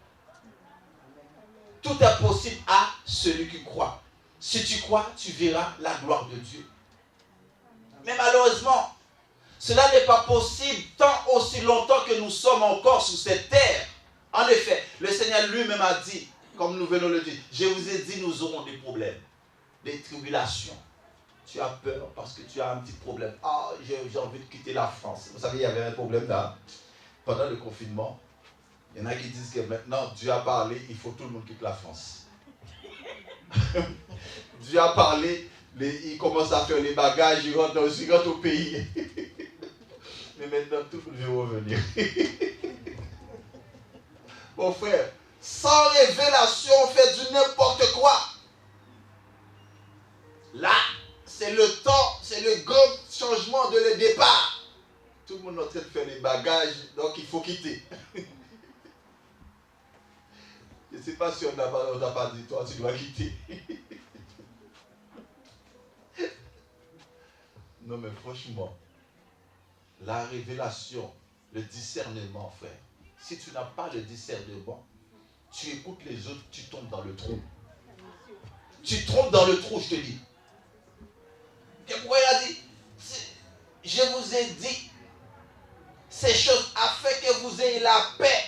Tout est possible à celui qui croit. Si tu crois, tu verras la gloire de Dieu. Mais malheureusement, cela n'est pas possible tant aussi longtemps que nous sommes encore sur cette terre. En effet, le Seigneur lui-même a dit, comme nous venons de le dire, je vous ai dit, nous aurons des problèmes, des tribulations. Tu as peur parce que tu as un petit problème. Ah, j'ai envie de quitter la France. Vous savez, il y avait un problème là, pendant le confinement. Il y en a qui disent que maintenant, Dieu a parlé, il faut que tout le monde quitte la France. Dieu a parlé, il commence à faire les bagages, il rentre au pays. Mais maintenant, tout le monde veut revenir. Mon frère, sans révélation, on fait du n'importe quoi. Là, c'est le temps, c'est le grand changement de le départ. Tout le monde est en train de faire les bagages, donc il faut quitter. Je ne sais pas si on n'a pas dit, toi, tu dois quitter. Non, mais franchement, la révélation, le discernement, frère. Si tu n'as pas le discernement, tu écoutes les autres, tu tombes dans le trou. Tu tombes dans le trou, je te dis. Et pourquoi il a dit, je vous ai dit ces choses afin que vous ayez la paix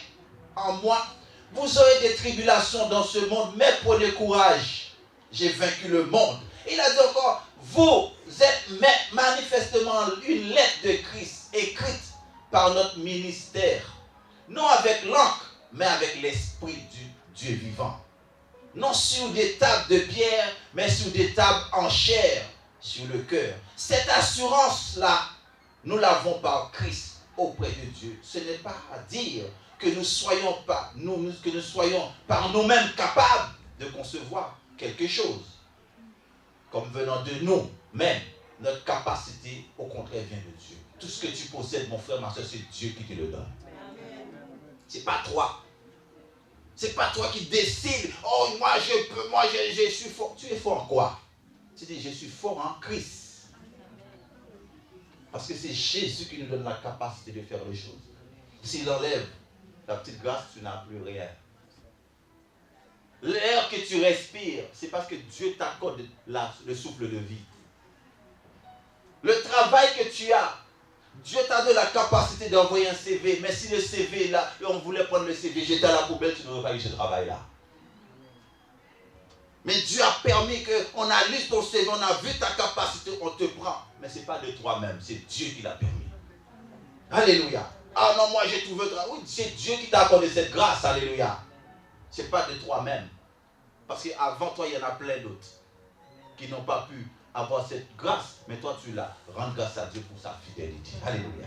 en moi. Vous aurez des tribulations dans ce monde, mais prenez courage. J'ai vaincu le monde. Il a dit encore, vous êtes manifestement une lettre de Christ écrite par notre ministère. Non avec l'encre, mais avec l'esprit du Dieu vivant. Non sur des tables de pierre, mais sur des tables en chair, sur le cœur. Cette assurance-là, nous l'avons par Christ auprès de Dieu. Ce n'est pas à dire que nous soyons par nous-mêmes capables de concevoir quelque chose comme venant de nous, mais notre capacité au contraire vient de Dieu. Tout ce que tu possèdes, mon frère, ma soeur, c'est Dieu qui te le donne. C'est pas toi. C'est pas toi qui décides. Oh, moi je suis fort. Tu es fort en quoi? Tu dis, je suis fort en Christ. Parce que c'est Jésus qui nous donne la capacité de faire les choses. S'il enlève la petite grâce, tu n'as plus rien. L'air que tu respires, c'est parce que Dieu t'accorde le souffle de vie. Le travail que tu as, Dieu t'a donné la capacité d'envoyer un CV. Mais si le CV là, on voulait prendre le CV, jeter à la poubelle, tu n'aurais pas eu ce travail-là. Mais Dieu a permis qu'on a lu ton CV, on a vu ta capacité, on te prend. Mais ce n'est pas de toi-même, c'est Dieu qui l'a permis. Alléluia. Ah non, moi j'ai trouvé... Oui, c'est Dieu qui t'a accordé cette grâce, alléluia. Ce n'est pas de toi-même. Parce qu'avant toi, il y en a plein d'autres qui n'ont pas pu avoir cette grâce, mais toi tu l'as. Rends grâce à Dieu pour sa fidélité. Alléluia.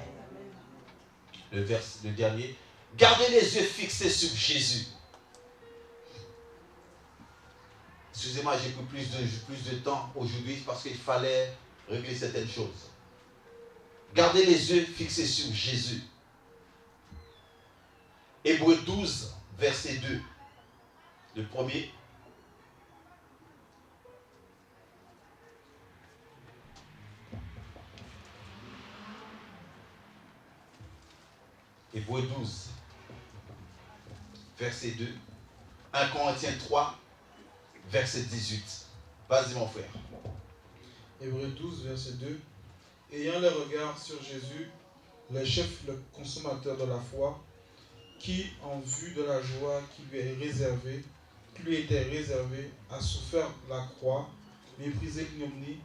Le dernier. Gardez les yeux fixés sur Jésus. Excusez-moi, j'ai pris plus de temps aujourd'hui parce qu'il fallait régler certaines choses. Gardez les yeux fixés sur Jésus. Hébreux 12, verset 2. Le premier. Hébreux 12, verset 2. 1 Corinthiens 3, verset 18. Vas-y mon frère. Hébreux 12, verset 2. Ayant le regard sur Jésus, le chef, le consommateur de la foi, qui, en vue de la joie qui lui était réservée, a souffert la croix, méprisé l'ignominie,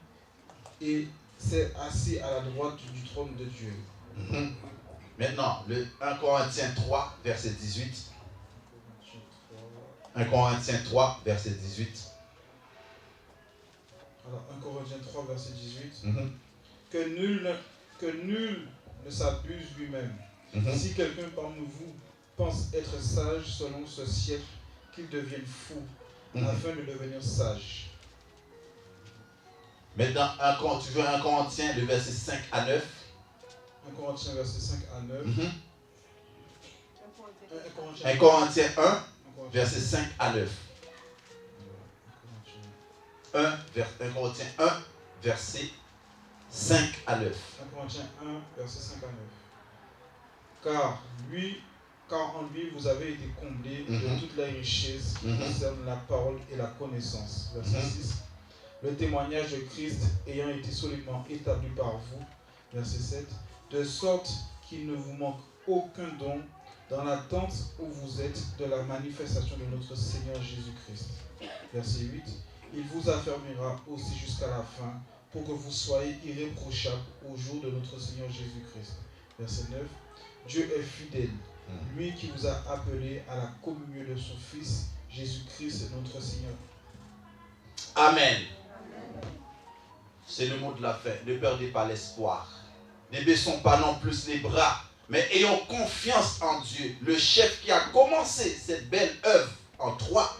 et s'est assis à la droite du trône de Dieu. Maintenant, le 1 Corinthiens 3, verset 18. 1 Corinthiens 3, verset 18. Alors, 1 Corinthiens 3, verset 18. Que nul ne s'abuse lui-même. Si quelqu'un parmi vous pense être sage selon ce siècle, qu'il devienne fou, afin de devenir sage. Maintenant, tu veux 1 Corinthiens, le verset 5 à 9. 1 Corinthiens, verset 5 à 9. 1 Corinthiens 1, verset 5 à 9. 1 Corinthiens 1, verset 5 à 9. 1 Corinthiens 1, verset 5 à 9. Car en lui vous avez été comblés de toute la richesse qui concerne la parole et la connaissance. Verset 6. Le témoignage de Christ ayant été solidement établi par vous. Verset 7. De sorte qu'il ne vous manque aucun don dans l'attente où vous êtes de la manifestation de notre Seigneur Jésus-Christ. Verset 8. Il vous affermira aussi jusqu'à la fin pour que vous soyez irréprochables au jour de notre Seigneur Jésus-Christ. Verset 9. Dieu est fidèle, lui qui vous a appelé à la communion de son Fils, Jésus-Christ notre Seigneur. Amen. C'est le mot de la fin. Ne perdez pas l'espoir. Ne baissons pas non plus les bras, mais ayons confiance en Dieu, le chef qui a commencé cette belle œuvre en toi,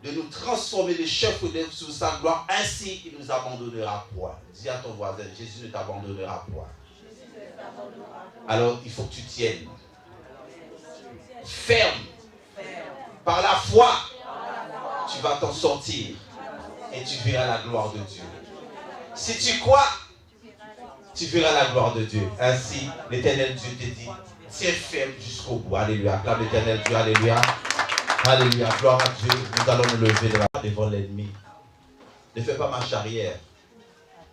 de nous transformer les chefs sous sa gloire. Ainsi, il ne nous abandonnera point. Dis à ton voisin, Jésus ne t'abandonnera point. Alors, il faut que tu tiennes. Ferme. Par la foi, tu vas t'en sortir et tu verras la gloire de Dieu. Si tu crois, tu verras la gloire de Dieu. Ainsi, l'Éternel Dieu te dit, tiens ferme jusqu'au bout. Alléluia. Acclame l'Éternel Dieu. Alléluia. Alléluia. Gloire à Dieu. Nous allons nous lever devant l'ennemi. Ne fais pas marche arrière.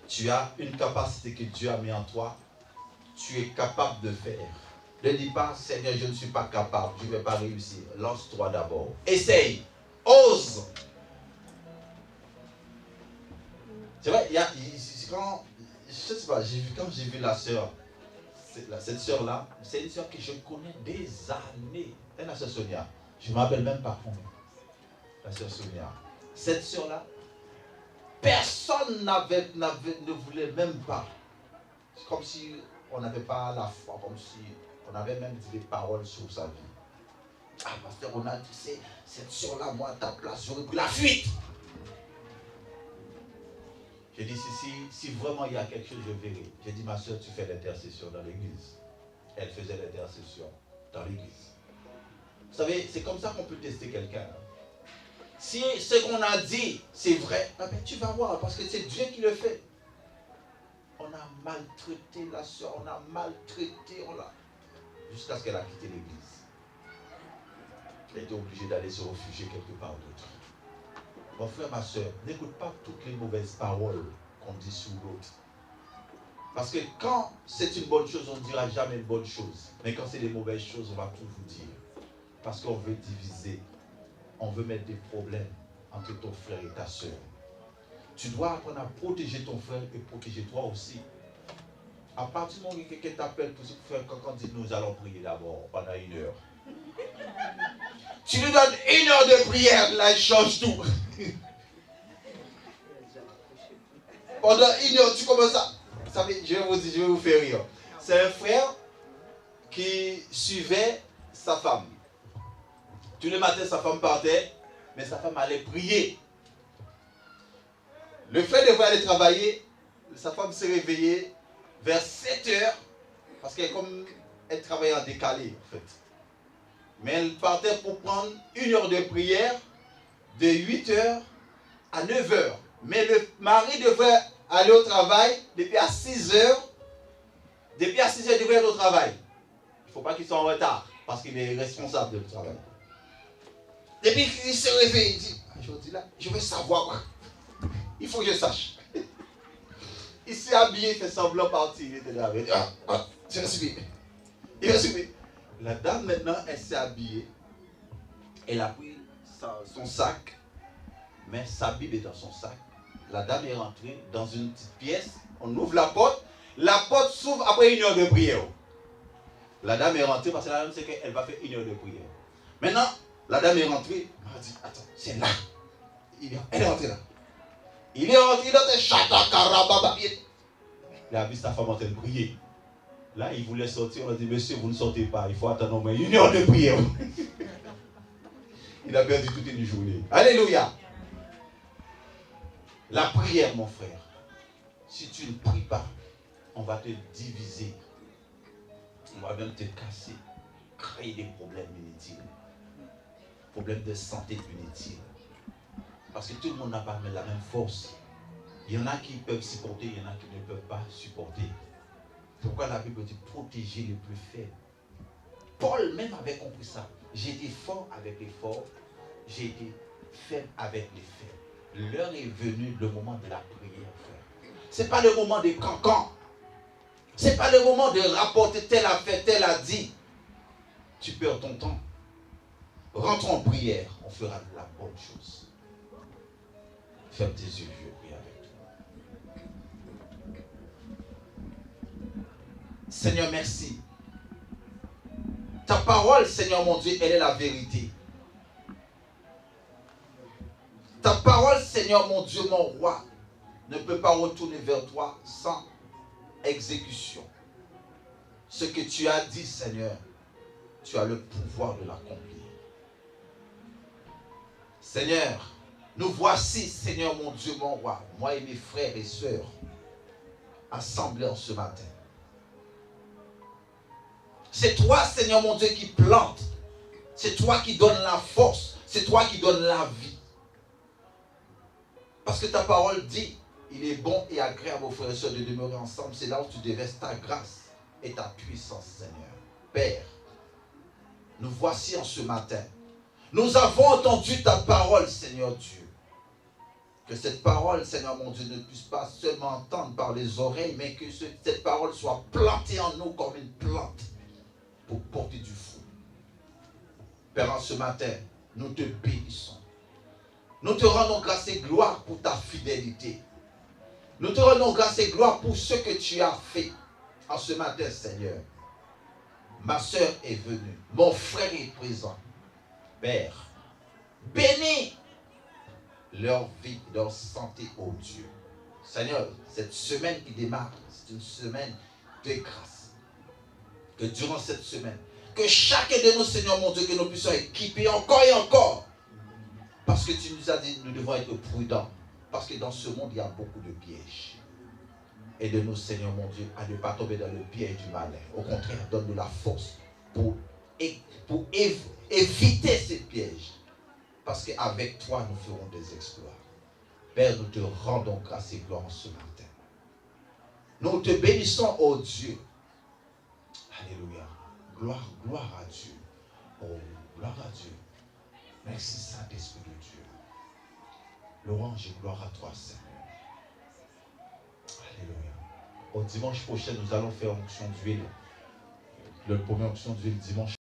Tu as une capacité que Dieu a mis en toi. Tu es capable de faire. Ne dis pas, Seigneur, je ne suis pas capable. Je ne vais pas réussir. Lance-toi d'abord. Essaye. Ose. C'est vrai, quand, je sais pas, quand j'ai vu la sœur, cette sœur-là, c'est une sœur que je connais des années. Elle la sœur Sonia. Je ne me rappelle même pas comment. La sœur Sonia. Cette sœur-là, personne ne voulait même pas. C'est comme si on n'avait pas la foi, comme si on avait même dit des paroles sur sa vie. Ah, pasteur, on a dit, cette sœur-là, moi, à ta place, j'aurais pris la fuite. J'ai dit, si vraiment il y a quelque chose, je verrai. J'ai dit, ma soeur, tu fais l'intercession dans l'église. Elle faisait l'intercession dans l'église. Vous savez, c'est comme ça qu'on peut tester quelqu'un. Si ce qu'on a dit, c'est vrai, tu vas voir, parce que c'est Dieu qui le fait. On a maltraité la soeur, on a maltraité, jusqu'à ce qu'elle a quitté l'église. Elle était obligée d'aller se réfugier quelque part d'autre. Mon frère, ma soeur, n'écoute pas toutes les mauvaises paroles qu'on dit sur l'autre. Parce que quand c'est une bonne chose, on ne dira jamais une bonne chose. Mais quand c'est des mauvaises choses, on va tout vous dire. Parce qu'on veut diviser. On veut mettre des problèmes entre ton frère et ta soeur. Tu dois apprendre à protéger ton frère et protéger toi aussi. À partir du moment où quelqu'un t'appelle pour faire, quand on dit nous allons prier d'abord pendant 1 heure. Tu lui donnes 1 heure de prière, là il change tout. Pendant 1 heure, tu commences à... Vous savez, je vais vous faire rire. C'est un frère qui suivait sa femme. Tous les matins, sa femme partait, mais sa femme allait prier. Le frère devait aller travailler, sa femme s'est réveillée vers 7 heures, parce qu'elle travaillait en décalé, en fait. Mais elle partait pour prendre 1 heure de prière de 8 heures à 9 heures. Mais le mari devait aller au travail depuis à 6 heures. Depuis à 6 heures, il devait être au travail. Il ne faut pas qu'il soit en retard, parce qu'il est responsable du travail. Depuis qu'il se réveille, il dit, aujourd'hui là, je veux savoir quoi. Il faut que je sache. Il s'est habillé, il fait semblant partir. Il était là. Il dit, je vais suivre. Il va suivre. La dame maintenant, elle s'est habillée. Elle a pris son sac. Mais sa Bible est dans son sac. La dame est rentrée dans une petite pièce. On ouvre la porte. La porte s'ouvre après 1 heure de prière. La dame est rentrée parce que la dame sait qu'elle va faire 1 heure de prière. Maintenant, la dame est rentrée. Elle a dit, attends, c'est là. Elle est rentrée là. Il est rentré dans un chata. Il a vu sa femme en train de prier. Là, il voulait sortir. On a dit, monsieur, vous ne sortez pas. Il faut attendre au moins 1 heure de prière. Il a perdu toute une journée. Alléluia. La prière, mon frère. Si tu ne pries pas, on va te diviser. On va même te casser. Créer des problèmes inutiles. Problèmes de santé inutiles. Parce que tout le monde n'a pas la même force. Il y en a qui peuvent supporter, il y en a qui ne peuvent pas supporter. C'est pourquoi la Bible dit protéger les plus faibles. Paul même avait compris ça. J'ai été fort avec les forts, j'ai été faible avec les faibles. L'heure est venue, le moment de la prière, frère. Ce n'est pas le moment des cancans. Ce n'est pas le moment de rapporter tel a fait, tel a dit. Tu perds ton temps. Rentre en prière, on fera la bonne chose. Ferme tes yeux, je vais prier avec toi. Seigneur, merci. Ta parole, Seigneur mon Dieu, elle est la vérité. Ta parole, Seigneur mon Dieu, mon roi, ne peut pas retourner vers toi sans exécution. Ce que tu as dit, Seigneur, tu as le pouvoir de l'accomplir. Seigneur, nous voici, Seigneur mon Dieu, mon roi, moi et mes frères et sœurs, assemblés en ce matin. C'est toi, Seigneur mon Dieu, qui plante. C'est toi qui donne la force. C'est toi qui donne la vie. Parce que ta parole dit, Il est bon et agréable aux frères et sœurs de demeurer ensemble. C'est là où tu déverses ta grâce et ta puissance, Seigneur. Père, nous voici en ce matin. Nous avons entendu ta parole, Seigneur Dieu. Que cette parole, Seigneur mon Dieu, ne puisse pas seulement entendre par les oreilles, mais que cette parole soit plantée en nous comme une plante pour porter du fruit. Père, en ce matin, nous te bénissons. Nous te rendons grâce et gloire pour ta fidélité. Nous te rendons grâce et gloire pour ce que tu as fait en ce matin, Seigneur. Ma soeur est venue. Mon frère est présent. Père, bénis leur vie, leur santé, oh Dieu. Seigneur, cette semaine qui démarre, c'est une semaine de grâce. Que durant cette semaine, que chacun de nous, Seigneur mon Dieu, que nous puissions équiper encore et encore. Parce que tu nous as dit que nous devons être prudents. Parce que dans ce monde, il y a beaucoup de pièges. Aide-nous, Seigneur mon Dieu, à ne pas tomber dans le piège du malin. Au contraire, donne-nous la force pour éviter ces pièges. Parce qu'avec toi, nous ferons des exploits. Père, nous te rendons grâce et gloire ce matin. Nous te bénissons, oh Dieu. Alléluia. Gloire à Dieu. Oh, gloire à Dieu. Merci, Saint-Esprit de Dieu. Louange et gloire à toi, Seigneur. Alléluia. Au dimanche prochain, nous allons faire onction d'huile. Le premier onction d'huile dimanche.